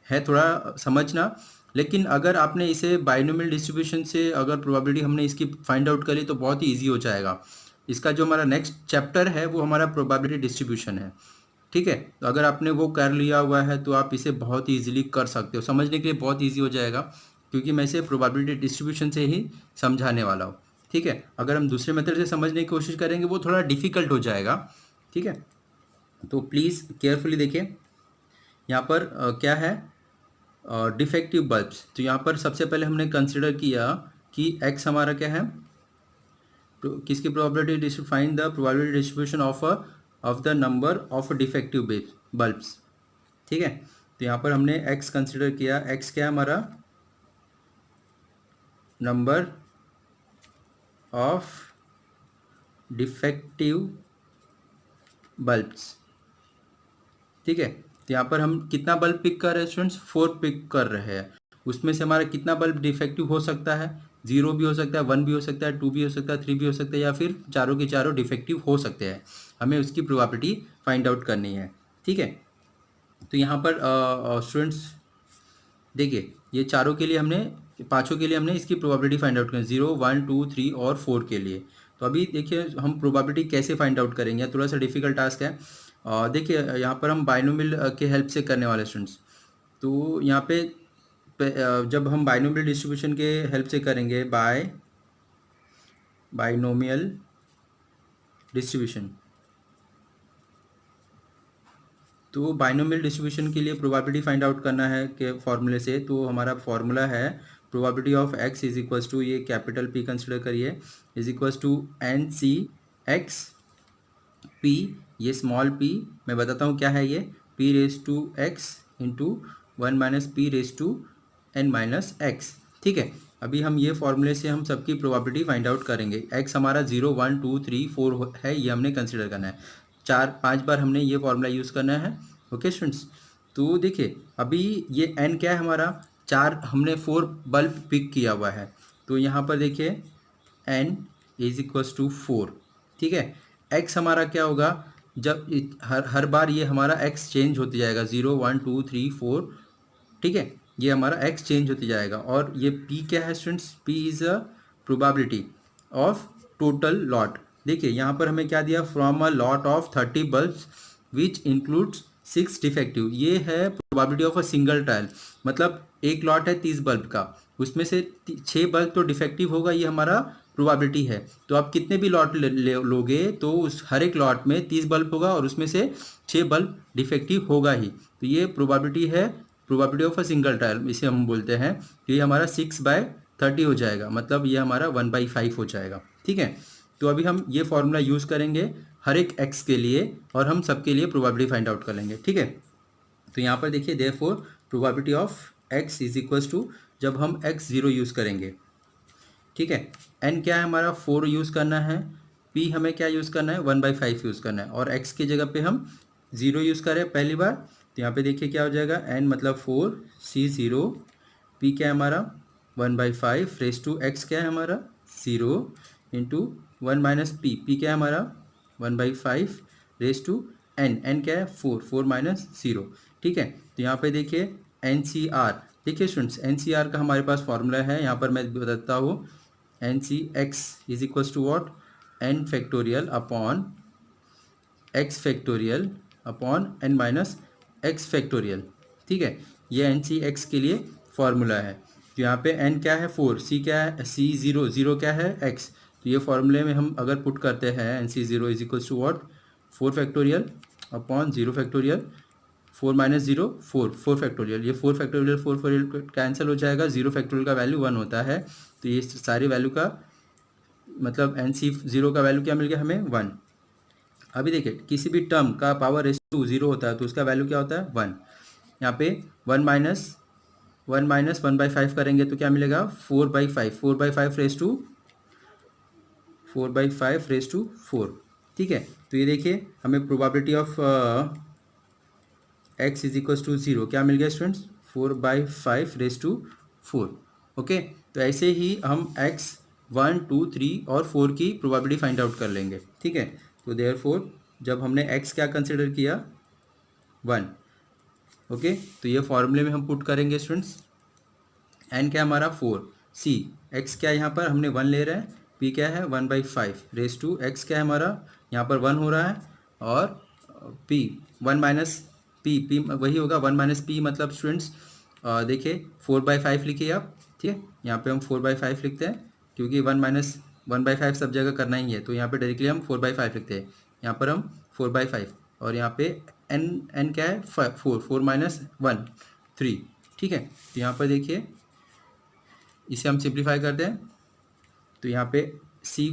है थोड़ा समझना। लेकिन अगर आपने इसे बाइनोमियल डिस्ट्रीब्यूशन से अगर प्रोबेबिलिटी हमने इसकी फाइंड आउट करी तो बहुत ही ईजी हो जाएगा। इसका जो हमारा नेक्स्ट चैप्टर है वो हमारा प्रोबेबिलिटी डिस्ट्रीब्यूशन है। ठीक है, तो अगर आपने वो कर लिया हुआ है तो आप इसे बहुत ही ईजिली कर सकते हो, समझने के लिए बहुत ईजी हो जाएगा, क्योंकि मैं इसे प्रोबेबिलिटी डिस्ट्रीब्यूशन से ही समझाने वाला हूँ। ठीक है, अगर हम दूसरे मेथड से समझने की कोशिश करेंगे वो थोड़ा डिफ़िकल्ट हो जाएगा। ठीक है, तो प्लीज़ केयरफुली देखिए यहाँ पर क्या है, डिफेक्टिव बल्ब्स। तो यहाँ पर सबसे पहले हमने कंसिडर किया कि x हमारा क्या है, तो किसकी probability, find the probability distribution of the number of defective bulbs. ठीक है, तो यहाँ पर हमने x कंसिडर किया, x क्या है हमारा, नंबर ऑफ डिफेक्टिव बल्ब्स। ठीक है, तो यहाँ पर हम कितना बल्ब पिक कर रहे हैं स्टूडेंट्स, 4 पिक कर रहे हैं। उसमें से हमारा कितना बल्ब डिफेक्टिव हो सकता है, 0 भी हो सकता है, 1 भी हो सकता है, 2 भी हो सकता है, 3 भी हो सकता है, या फिर चारों के चारों डिफेक्टिव हो सकते हैं। हमें उसकी प्रोबेबिलिटी फाइंड आउट करनी है, ठीक है। तो यहाँ पर स्टूडेंट्स देखिए, ये चारों के लिए हमने, पांचों के लिए हमने इसकी प्रोबेबिलिटी फाइंड आउट करनी, 0, 1, 2, 3 और 4 के लिए। तो अभी देखिए हम प्रोबेबिलिटी कैसे फाइंड आउट करेंगे, थोड़ा सा डिफिकल्ट टास्क है। देखिए यहाँ पर हम बाइनोमियल के हेल्प से करने वाले स्टूडेंट्स। तो यहाँ पे जब हम बाइनोमियल डिस्ट्रीब्यूशन के हेल्प से करेंगे, बाइनोमियल डिस्ट्रीब्यूशन, तो बाइनोमियल डिस्ट्रीब्यूशन के लिए प्रोबेबिलिटी फाइंड आउट करना है के फॉर्मूले से। तो हमारा फॉर्मूला है probability of x is equals to, ये कैपिटल पी कंसिडर करिए, is equals to n C x p, ये स्मॉल पी मैं बताता हूँ क्या है ये, p raise to x into 1 minus p raise to n minus x, ठीक है। अभी हम ये फॉर्मूले से हम सबकी प्रोबेबिलिटी फाइंड आउट करेंगे। एक्स हमारा 0, 1, 2, 3, 4 है, ये हमने कंसिडर करना है, 4-5 बार हमने ये फॉर्मूला यूज़ करना है। ओके स्टूडेंट्स, तो देखिए अभी ये एन क्या है हमारा, 4, हमने 4 बल्ब पिक किया हुआ है। तो यहाँ पर देखिए एन इज इक्वल्स टू 4, ठीक है। एक्स हमारा क्या होगा, जब हर बार ये हमारा एक्स चेंज होती जाएगा, 0, 1, 2, 3, 4, ठीक है, ये हमारा एक्स चेंज होती जाएगा। और ये पी क्या है students, P is a probability of total lot. देखिए यहाँ पर हमें क्या दिया, from a lot of 30 bulbs which includes 6 defective, ये है probability of a single trial. मतलब एक लॉट है 30 बल्ब का, उसमें से 6 बल्ब तो डिफेक्टिव होगा, ये हमारा प्रोबेबिलिटी है। तो आप कितने भी लॉट लोगे तो उस हर एक लॉट में 30 बल्ब होगा और उसमें से 6 बल्ब डिफेक्टिव होगा ही। तो ये प्रोबेबिलिटी है, probability of a single trial, इसे हम बोलते हैं। ये हमारा 6/30 हो जाएगा, मतलब ये हमारा 1/5 हो जाएगा, ठीक है। तो अभी हम ये फॉर्मूला यूज़ करेंगे हर एक एक्स के लिए और हम सबके लिए प्रोबेबिलिटी फाइंड आउट कर लेंगे, ठीक है। तो यहाँ पर देखिए therefore probability of x is equals to, जब हम एक्स 0 यूज़ करेंगे, ठीक है, एन क्या है हमारा 4 यूज़ करना है, पी हमें क्या यूज़ करना है 1/5 यूज़ करना है, और एक्स की जगह पे हम 0 यूज़ करें पहली बार। तो यहाँ पे देखिए क्या हो जाएगा, एन मतलब 4, सी 0, पी क्या है हमारा 1/5 रेस टू एक्स क्या है हमारा 0 इंटू 1 माइनस पी, पी क्या है हमारा 1/5 रेस टू एन, एन क्या है 4, 4 माइनस 0, ठीक है। तो यहाँ पे देखिए एन सी आर, देखिए स्टूडेंट्स एन सी आर का हमारे पास फॉर्मूला है, यहाँ पर मैं बताता हूँ, n C x is equals to what, n factorial upon x factorial upon n minus x factorial, ठीक है। ये एन सी एक्स के लिए फॉर्मूला है। तो यहाँ पे एन क्या है 4, सी क्या है सी 0, 0 क्या है एक्स। तो ये फॉर्मूले में हम अगर पुट करते हैं n C 0 is equals to what, 4 factorial upon 0 factorial, 4 minus 0 4, 4 factorial, ये 4 फैक्टोरियल 4 फैक्टोरियल कैंसिल हो जाएगा, 0 फैक्टोरियल का वैल्यू 1 होता है। तो ये सारी वैल्यू का मतलब एन सी 0 का वैल्यू क्या मिल गया हमें 1। अभी देखिए किसी भी टर्म का पावर रेस टू 0 होता है तो उसका वैल्यू क्या होता है 1। यहाँ पे 1 माइनस 1/5 करेंगे तो क्या मिलेगा 4/5, 4/5 रेस टू 4, ठीक है। तो ये देखिए हमें probability of x is equals to 0 क्या मिल गया स्टूडेंट्स 4/5 रेस टू 4। ओके, तो ऐसे ही हम एक्स 1, 2, 3 और 4 की प्रोबेबिलिटी फाइंड आउट कर लेंगे, ठीक है। तो देयरफॉर जब हमने एक्स क्या कंसिडर किया 1, ओके, तो ये फॉर्मूले में हम पुट करेंगे स्टूडेंट्स, एन क्या हमारा 4, सी एक्स क्या यहाँ पर हमने 1 ले रहे हैं, पी क्या है 1/5 रेस टू एक्स क्या है हमारा यहाँ पर 1 हो रहा है, और पी 1 माइनस पी, पी वही होगा 1 माइनस पी, मतलब स्टूडेंट्स देखिए 4/5 लिखिए आप, ठीक है। यहाँ पे हम 4/5 लिखते हैं क्योंकि 1 माइनस 1/5 सब जगह करना ही है, तो यहाँ पे डायरेक्टली हम 4/5 लिखते हैं। यहाँ पर हम 4/5 और यहाँ पे एन, एन क्या है 4, 4 माइनस 1 3, ठीक है। तो यहाँ पर देखिए इसे हम सिंप्लीफाई करते हैं, तो यहाँ पे सी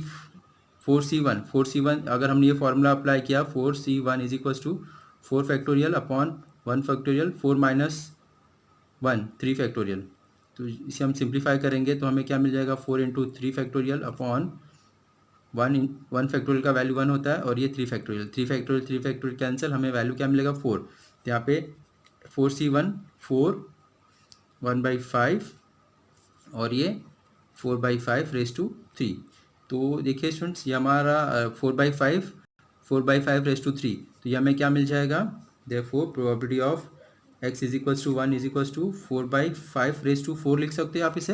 4C1 अगर हमने ये फॉर्मूला अप्लाई किया 4C1 is equals to 4 factorial upon 1 factorial 4 minus 1 3 factorial. तो इसे हम सिंप्लीफाई करेंगे तो हमें क्या मिल जाएगा 4 इंटू 3 फैक्टोरियल अपॉन 1 फैक्टोरियल का वैल्यू 1 होता है, और ये 3 फैक्टोरियल 3 फैक्टोरियल कैंसिल, हमें वैल्यू क्या मिलेगा 4। तो यहाँ पे 4C1 4 1/5 और ये 4/5 रेज़ टू 3। तो देखिए स्टूडेंट्स, ये हमारा 4/5 तो ये हमें क्या मिल जाएगा, therefore probability of x is equals to 1 is equals to 4/5 raise to 4 लिख सकते हो आप इसे,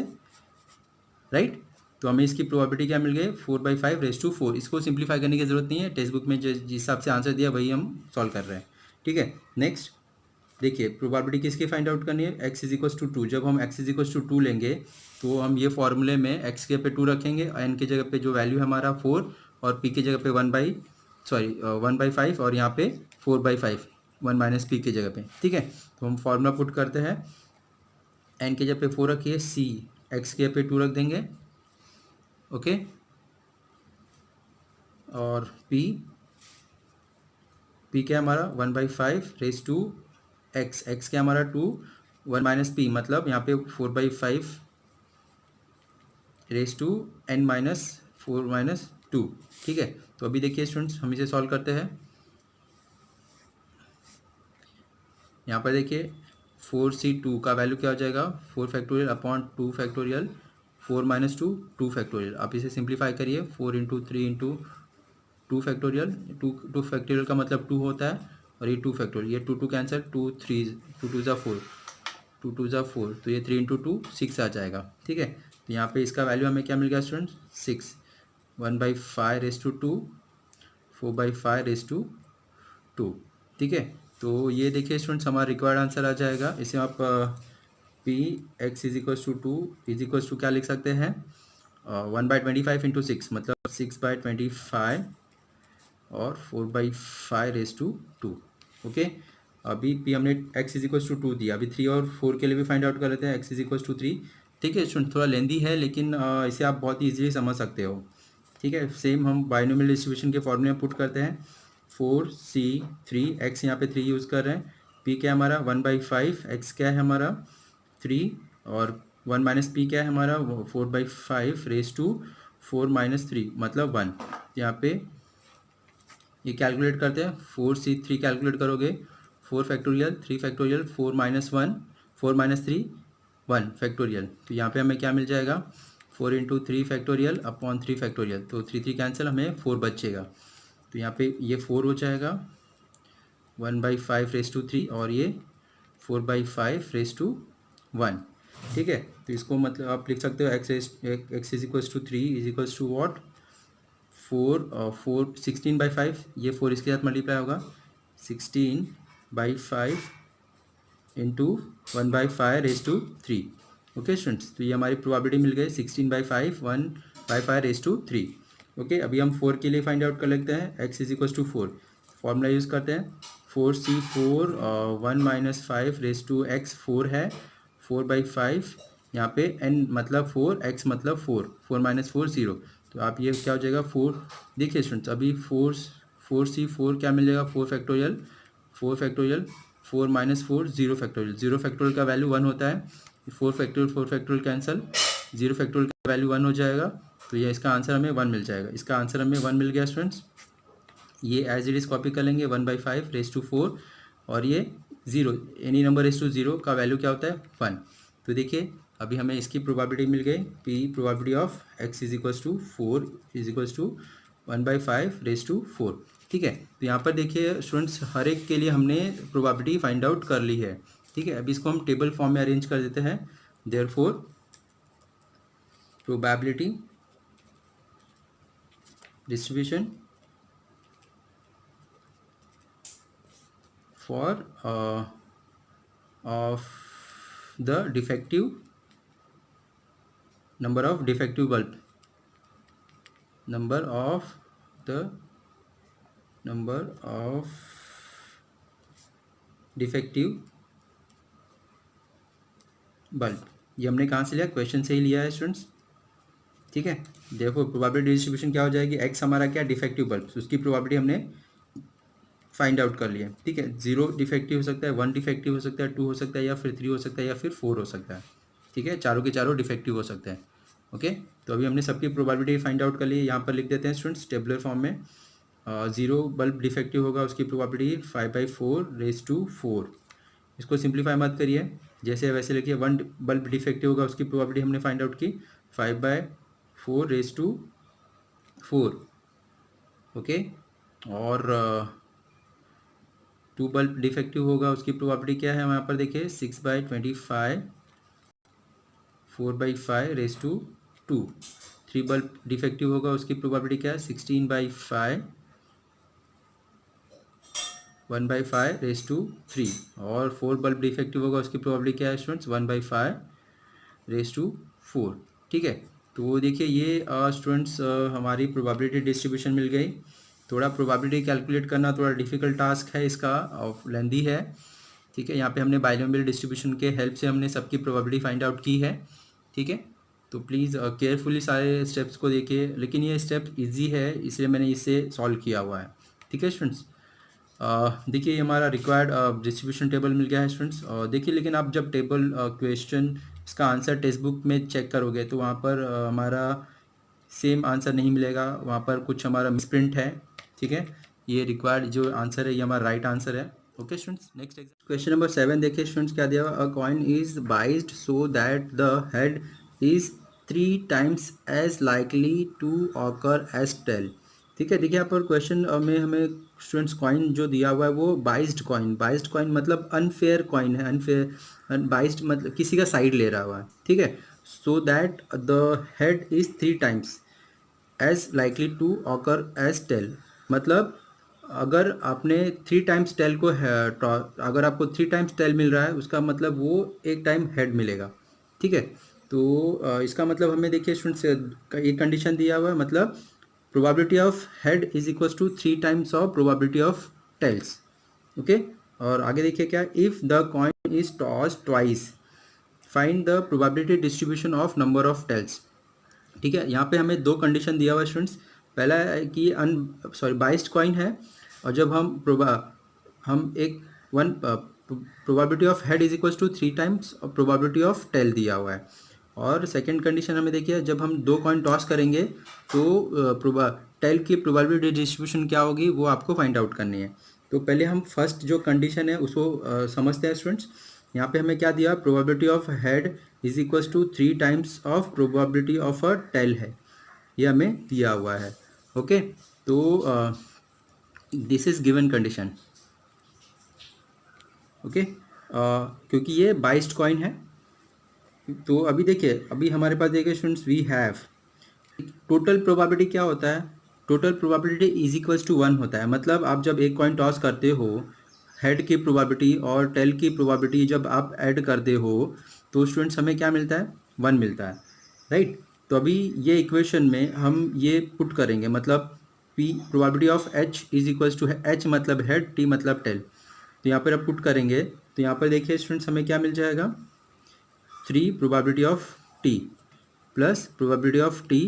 राइट। तो हमें इसकी प्रोबेबिलिटी क्या मिल गई, 4/5 रेज़ टू 4। इसको सिंप्लीफाई करने की जरूरत नहीं है, टेक्स्ट बुक में जिस हिसाब से आंसर दिया वही हम सॉल्व कर रहे हैं, ठीक है। नेक्स्ट देखिए, प्रोबेबिलिटी किसकी फाइंड आउट करनी है, x इज इक्वल्स टू 2। जब हम x इज इक्वल्स टू 2 लेंगे तो हम ये फॉर्मूले में x के पे 2 रखेंगे, n की जगह पे जो वैल्यू है हमारा 4, और p की जगह पे 1/5, और यहाँ पे 4/5 1 माइनस p की जगह पे, ठीक है। तो हम फार्मूला पुट करते हैं, n की जगह पे 4 रखिए, c x के पे 2 रख देंगे, ओके, और p क्या है हमारा 1/5 रेज़ टू x क्या हमारा 2, 1 माइनस p मतलब यहाँ पे 4/5 रेज़ टू n-4 - 2, ठीक है। तो अभी देखिए स्टूडेंट्स, हम इसे सॉल्व करते हैं। यहाँ पर देखिए 4c2 का वैल्यू क्या हो जाएगा, 4 फैक्टोरियल अपॉन 2 फैक्टोरियल, 4 - 2 2 फैक्टोरियल। आप इसे सिंप्लीफाई करिए, 4 × 3 × 2 फैक्टोरियल, 2 फैक्टोरियल का मतलब 2 होता है, और ये 2 फैक्टोरियल, ये 2 कैंसिल, 2 2 ज़ा 4, तो ये 3 × 2 6 आ जाएगा, ठीक है। तो यहाँ पे इसका वैल्यू हमें क्या मिल गया students, 6, 1/5 raise to 2, 4/5 raise to 2, ठीक है। तो ये देखिए स्टूडेंट्स, हमारा रिक्वायर्ड आंसर आ जाएगा। इसे आप p x is equals to 2 is equals to क्या लिख सकते हैं, 1/25 × 6 मतलब 6/25 और 4/5 रेज़ टू 2, ओके। अभी p हमने x इज इक्वल्स टू 2 दिया, अभी 3 और 4 के लिए भी फाइंड आउट कर लेते हैं, x इज इक्वल्स टू 3, ठीक है स्टूडेंट। थोड़ा लेंदी है लेकिन इसे आप बहुत ही ईजिली समझ सकते हो, ठीक है। सेम हम बाइनोमियल डिस्ट्रीब्यूशन के फॉर्मूले में पुट करते हैं, 4c3, x यहाँ पे 3 यूज़ कर रहे हैं, p क्या है हमारा 1/5, x क्या है हमारा 3, और 1 माइनस p क्या है हमारा 4/5 रेज़ टू 4 - 3 मतलब 1। यहाँ पे ये कैलकुलेट करते हैं, 4c3 कैलकुलेट करोगे, 4 फैक्टोरियल 3 फैक्टोरियल 4 - 1 4 - 3 1 फैक्टोरियल। तो यहाँ पे हमें क्या मिल जाएगा, 4 × 3 फैक्टोरियल अपॉन 3 फैक्टोरियल, तो 3 कैंसिल, हमें 4 बचेगा। तो यहाँ पे ये 4 हो जाएगा, 1/5 रेज़ टू 3, और ये 4/5 रेज़ टू 1, ठीक है। तो इसको मतलब आप लिख सकते हो, x is equals to 3 is equals to what, 16/5, ये 4 इसके साथ मल्टीप्लाई होगा, 16/5 into 1/5 raise to 3, okay students. तो ये हमारी प्रोबेबिलिटी मिल गई 16/5 1/5 रेज़ टू 3, ओके। अभी हम 4 के लिए फाइंड आउट कर लेते हैं, x is equals to 4, formula use करते हैं, 4c4 1 - 5 रेज़ टू x 4 है, 4/5 यहाँ पे n मतलब 4, x मतलब 4, 4 - 4 0, तो आप ये क्या हो जाएगा 4। देखिए स्टूडेंट्स, अभी 4c4 क्या मिल जाएगा, 4 फैक्टोरियल 4 फैक्टोरियल 4 - 4 0 फैक्टोरियल, 0 फैक्टोरियल का वैल्यू 1 होता है, 4 फैक्टोरियल कैंसिल, 0 फैक्टोरियल का वैल्यू 1 हो जाएगा, तो ये इसका आंसर हमें 1 मिल जाएगा। इसका आंसर हमें 1 मिल गया स्टूडेंट्स। ये एज इट इज़ कॉपी कर लेंगे, 1/5 रेज़ टू 4, और ये 0, एनी नंबर रेज़ टू 0 का वैल्यू क्या होता है 1। तो देखिए अभी हमें इसकी प्रोबेबिलिटी मिल गई, p probability of x is equals to 4 is equals to 1/5 raise to 4, ठीक है। तो यहाँ पर देखिए स्टूडेंट्स, हर एक के लिए हमने प्रोबेबिलिटी फाइंड आउट कर ली है, ठीक है। अभी इसको हम टेबल फॉर्म में अरेंज कर देते हैं, therefore probability distribution for of the defective number of defective bulb, number of defective bulb, ये हमने कहाँ से लिया, क्वेश्चन से ही लिया है स्टूडेंट्स, ठीक है। देखो प्रोबेबिलिटी डिस्ट्रीब्यूशन क्या हो जाएगी, x हमारा क्या डिफेक्टिव बल्ब, उसकी प्रोबेबिलिटी हमने फाइंड आउट कर लिया, ठीक है। 0 डिफेक्टिव हो सकता है, 1 डिफेक्टिव हो सकता है, 2 हो सकता है, या फिर 3 हो सकता है, या फिर 4 हो सकता है, ठीक है। चारों के चारों डिफेक्टिव हो सकते हैं, ओके। तो अभी हमने सबकी प्रोबेबिलिटी फाइंड आउट कर ली, यहाँ पर लिख देते हैं स्टूडेंट्स टेबुलर फॉर्म में। 0 बल्ब डिफेक्टिव होगा, उसकी प्रोबेबिलिटी 5/4 रेज़ टू 4। इसको सिंप्लीफाई मत करिए, जैसे वैसे लिखिए। 1 बल्ब डिफेक्टिव होगा, उसकी प्रोबेबिलिटी हमने फाइंड आउट की 5/4 रेज टू 4। ओके, और 2 बल्ब डिफेक्टिव होगा, उसकी प्रोबेबिलिटी क्या है वहाँ पर देखिए 6/25 4/5 रेज टू 2। 3 बल्ब डिफेक्टिव होगा, उसकी प्रोबेबिलिटी क्या है 16/5 1/5 रेज टू 3। और 4 बल्ब डिफेक्टिव होगा, उसकी प्रोबेबिलिटी क्या है स्टूडेंट्स 1/5 रेज टू 4। ठीक है, तो देखिए ये स्टूडेंट्स हमारी प्रोबेबिलिटी डिस्ट्रीब्यूशन मिल गई। थोड़ा प्रोबेबिलिटी कैलकुलेट करना थोड़ा डिफिकल्ट टास्क है इसका और लेंदी है। ठीक है, यहाँ पे हमने बाइनोमियल डिस्ट्रीब्यूशन के हेल्प से हमने सबकी प्रोबेबिलिटी फाइंड आउट की है। ठीक है, तो प्लीज़ केयरफुली सारे स्टेप्स को देखिए, लेकिन ये स्टेप इजी है इसलिए मैंने इसे सॉल्व किया हुआ है। ठीक है स्टूडेंट्स, देखिए ये हमारा रिक्वायर्ड डिस्ट्रीब्यूशन टेबल मिल गया है स्टूडेंट्स। देखिए लेकिन आप जब टेबल क्वेश्चन इसका आंसर टेक्स्ट बुक में चेक करोगे तो वहाँ पर हमारा सेम आंसर नहीं मिलेगा, वहाँ पर कुछ हमारा मिसप्रिंट है। ठीक है, ये रिक्वायर्ड जो आंसर है ये हमारा राइट आंसर है। Okay students, next question number 7 देखिए स्टूडेंट्स क्या दिया हुआ, a coin is biased so that the head is 3 times as likely to occur as tail. ठीक है, देखिए यहाँ पर क्वेश्चन में हमें स्टूडेंट्स कॉइन जो दिया हुआ है वो बाइज्ड कॉइन मतलब अनफेयर कॉइन है, अनफेयर बाइज्ड मतलब किसी का साइड ले रहा हुआ है। ठीक है, so that the head is 3 times as likely to occur as tail, मतलब अगर आपने 3 टाइम्स टेल को अगर आपको 3 टाइम्स टेल मिल रहा है उसका मतलब वो एक टाइम हेड मिलेगा। ठीक है, तो इसका मतलब हमें देखिए स्टूडेंट्स एक कंडीशन दिया हुआ है, मतलब probability of head is equal to 3 times of probability of tails. Okay, और आगे देखिए क्या, if the coin is tossed twice find the probability distribution of number of tails. ठीक है, यहाँ पे हमें 2 कंडीशन दिया हुआ है स्टूडेंट्स। पहला है कि बाइस्ड कॉइन है, और जब हम एक one probability of head is equal to 3 times और प्रोबेबिलिटी ऑफ टेल दिया हुआ है। और सेकंड कंडीशन हमें देखिए जब हम 2 कॉइन टॉस करेंगे तो टेल की प्रोबेबिलिटी डिस्ट्रीब्यूशन क्या होगी वो आपको फाइंड आउट करनी है। तो पहले हम फर्स्ट जो कंडीशन है उसको समझते हैं स्टूडेंट्स। यहाँ पे हमें क्या दिया, probability of head is equal to 3 times of probability of a tail है, ये हमें दिया हुआ है। ओके, तो this is given condition. Okay, क्योंकि ये बाइस्ड कॉइन है, तो अभी देखिए अभी हमारे पास देखिए students we have total probability क्या होता है, total probability is equals to 1 होता है। मतलब आप जब एक कॉइन टॉस करते हो हेड की प्रोबेबिलिटी और टेल की प्रोबेबिलिटी जब आप ऐड करते हो तो स्टूडेंट्स हमें क्या मिलता है, 1 मिलता है, राइट। तो अभी ये इक्वेशन में हम ये पुट करेंगे, मतलब P probability of H is equals to H मतलब हेड, टी मतलब टेल। तो यहाँ पर आप पुट करेंगे तो यहाँ पर देखिए स्टूडेंट्स हमें क्या मिल जाएगा, 3 probability of T plus probability of T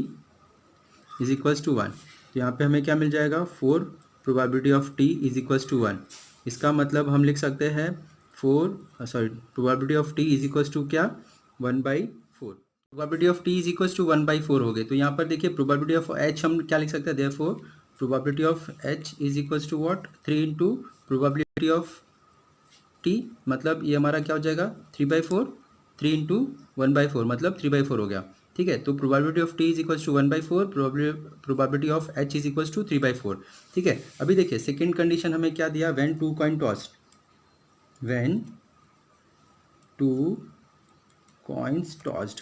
is equals to 1। तो यहाँ पे हमें क्या मिल जाएगा, 4 probability of T is equals to 1। इसका मतलब हम लिख सकते हैं probability of T is equals to क्या, 1/4। Probability of T is equals to 1/4 हो गए। तो यहाँ पर देखिए प्रोबेबिलिटी ऑफ एच हम क्या लिख सकते हैं, therefore probability of H is equals to what, 3 into probability of T, मतलब ये हमारा क्या हो जाएगा 3/4, 3 इंटू 1/4 मतलब 3/4 हो गया। ठीक है, तो probability of T is equals to 1/4, probability of H is equals to 3/4। ठीक है, अभी देखिए सेकंड कंडीशन हमें क्या दिया, when 2 coin tossed, when 2 coins tossed.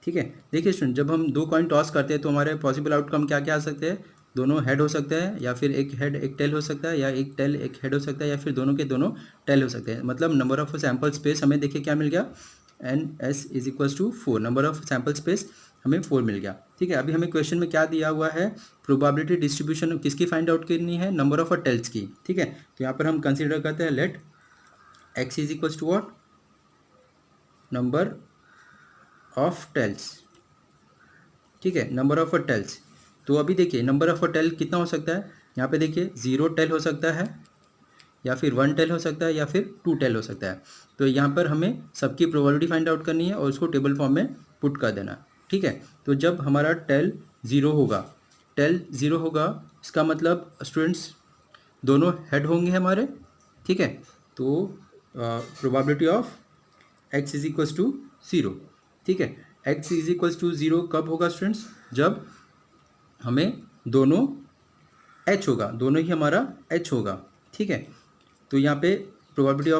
ठीक है, देखिए स्टूडेंट जब हम 2 कॉइन टॉस करते हैं तो हमारे पॉसिबल आउटकम क्या क्या आ सकते हैं, दोनों हेड हो सकते हैं या फिर एक हेड एक टेल हो सकता है, या एक टेल एक हेड हो सकता है, या फिर दोनों के दोनों टेल हो सकते हैं। मतलब नंबर ऑफ सैम्पल स्पेस हमें देखिए क्या मिल गया, n S is equals to 4, number of sample space हमें 4 मिल गया। ठीक है, अभी हमें क्वेश्चन में क्या दिया हुआ है, प्रोबेबिलिटी डिस्ट्रीब्यूशन किसकी फाइंड आउट करनी है, नंबर ऑफ टेल्स की। ठीक है, तो यहाँ पर हम कंसिडर करते हैं let x is equals to what, number of tails. ठीक है, नंबर ऑफ टेल्स। तो अभी देखिए नंबर ऑफ टेल कितना हो सकता है, यहाँ पे देखिए 0 टेल हो सकता है, या फिर 1 टेल हो सकता है, या फिर 2 टेल हो सकता है। तो यहाँ पर हमें सबकी प्रोबेबिलिटी फाइंड आउट करनी है और उसको टेबल फॉर्म में पुट कर देना। ठीक है, तो जब हमारा टेल 0 होगा, टेल 0 होगा इसका मतलब स्टूडेंट्स दोनों हेड होंगे हमारे। ठीक है, तो probability of x is equals to 0। ठीक है, x इज इक्वल्स टू 0 कब होगा स्टूडेंट्स? जब हमें दोनों h होगा, दोनों ही हमारा h होगा, ठीक है। तो यहाँ पे प्रोबेबिलिटी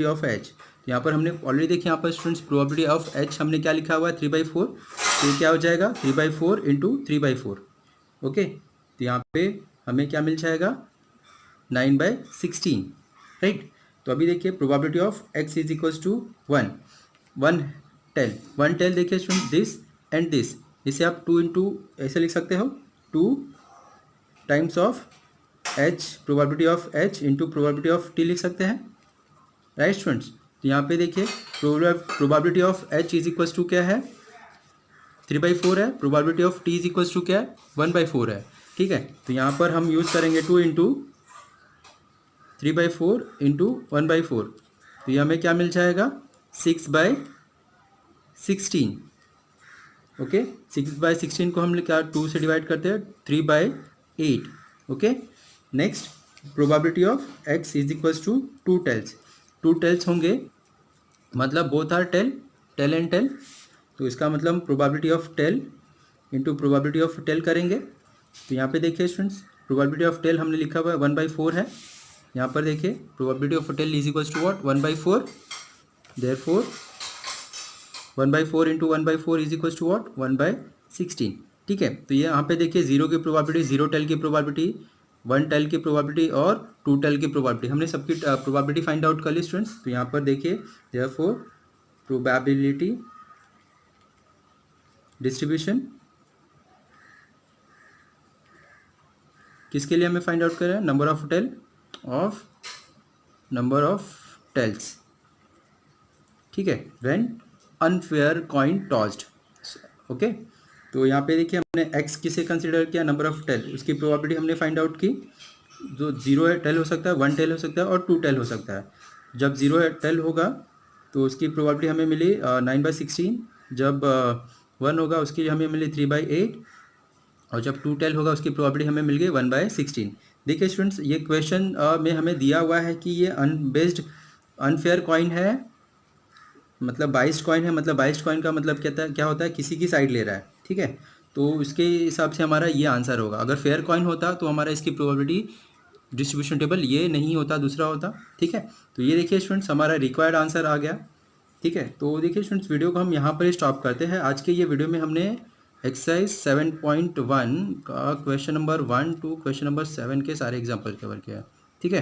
ऑफ h, यहाँ पर हमने ऑलरेडी देखिए, यहाँ पर स्टूडेंट्स प्रोबेबिलिटी ऑफ h हमने क्या लिखा हुआ है 3/4, तो ये क्या हो जाएगा 3/4 इंटू 3/4, ओके। तो यहाँ पे हमें क्या मिल जाएगा 9/16, राइट। तो अभी देखिए probability of x is equals to 1 tail देखिए स्टूडेंट, दिस एंड दिस, इसे आप 2 इंटू ऐसे लिख सकते हो, 2 times of h probability of h into probability of t लिख सकते हैं, राइट स्टूडेंट्स। तो यहाँ पे देखिए probability of h is equals to क्या है 3/4 है, probability of t is equals to क्या है 1/4 है, ठीक है। तो यहाँ पर हम यूज़ करेंगे 2 इंटू 3/4 इंटू 1/4, तो ये हमें क्या मिल जाएगा 6/16, ओके। 6/16 को हम क्या 2 से डिवाइड करते हैं 3/8, okay. Next probability of x is equals to 2 tails होंगे, मतलब both are tail and tail, तो इसका मतलब probability of tail into probability of tail करेंगे। तो यहाँ पे देखिए स्टूडेंट्स प्रोबेबिलिटी ऑफ टेल हमने लिखा हुआ है 1/4 है, यहाँ पर देखिए probability of tail is equals to what 1/4, therefore 1/4 into 1/4 is equals to what 1/16, ठीक है। तो ये यहाँ पे देखिए 0 की प्रोबेबिलिटी, 0 टेल की प्रोबेबिलिटी, 1 टेल की प्रोबेबिलिटी और 2 टेल की प्रोबेबिलिटी, हमने सबकी प्रोबेबिलिटी फाइंड आउट कर ली स्टूडेंट्स। तो यहाँ पर देखिए देयरफॉर प्रोबेबिलिटी डिस्ट्रीब्यूशन किसके लिए हमें फाइंड आउट करें, नंबर ऑफ टेल्स, ठीक है, when unfair coin tossed, okay. तो यहाँ पे देखिए हमने x किसे कंसिडर किया, नंबर ऑफ टेल, उसकी प्रोबेबिलिटी हमने फाइंड आउट की, जो 0 टेल हो सकता है, 1 टेल हो सकता है और 2 टेल हो सकता है। जब 0 टेल होगा तो उसकी प्रोबेबिलिटी हमें मिली 9/16, जब 1 होगा उसकी हमें मिली 3/8, और जब 2 टेल होगा उसकी प्रोबेबिलिटी हमें मिल गई 1/16। देखिए स्टूडेंट्स ये क्वेश्चन में हमें दिया हुआ है कि ये अनबेस्ड अनफेयर कॉइन है, मतलब बाइस्ड कॉइन है, मतलब बाइस्ड कॉइन का मतलब क्या होता है किसी की साइड ले रहा है, ठीक है। तो उसके हिसाब से हमारा ये आंसर होगा। अगर फेयर कॉइन होता तो हमारा इसकी प्रोबेबिलिटी डिस्ट्रीब्यूशन टेबल ये नहीं होता, दूसरा होता, ठीक है। तो ये देखिए स्टूडेंट्स हमारा रिक्वायर्ड आंसर आ गया, ठीक है। तो देखिए स्टूडेंट्स वीडियो को हम यहाँ पर स्टॉप करते हैं। आज के ये वीडियो में हमने एक्सरसाइज 7.1 का question number 1 to question number 7 के सारे एग्जाम्पल कवर किया, ठीक है।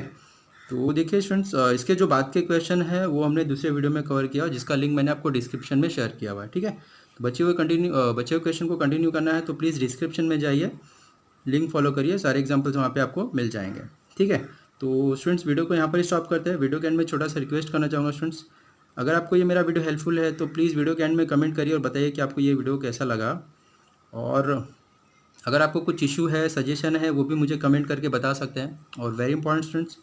तो देखिए स्टूडेंट्स इसके जो बाद के क्वेश्चन है वो हमने दूसरे वीडियो में कवर किया, जिसका लिंक मैंने आपको डिस्क्रिप्शन में शेयर किया हुआ है, ठीक है। तो बचे हुए क्वेश्चन को कंटिन्यू करना है तो प्लीज़ डिस्क्रिप्शन में जाइए, लिंक फॉलो करिए, सारे एग्जाम्पल्स वहाँ पे आपको मिल जाएंगे, ठीक है। तो स्टूडेंट्स वीडियो को यहाँ पर स्टॉप करते हैं। वीडियो के एंड में छोटा सा रिक्वेस्ट करना चाहूँगा स्टूडेंट्स, अगर आपको ये मेरा वीडियो हेल्पफुल है तो प्लीज़ वीडियो के एंड में कमेंट करिए और बताइए कि आपको ये वीडियो कैसा लगा, और अगर आपको कुछ इशू है, सजेशन है, वो भी मुझे कमेंट करके बता सकते हैं। और वेरी इंपॉर्टेंट स्टूडेंट्स,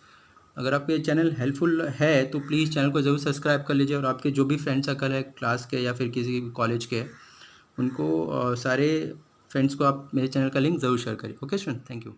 अगर आपको ये चैनल हेल्पफुल है तो प्लीज़ चैनल को ज़रूर सब्सक्राइब कर लीजिए, और आपके जो भी फ्रेंड सर्कल है क्लास के या फिर किसी कॉलेज के, उनको सारे फ्रेंड्स को आप मेरे चैनल का लिंक ज़रूर शेयर करिए। Okay student, thank you.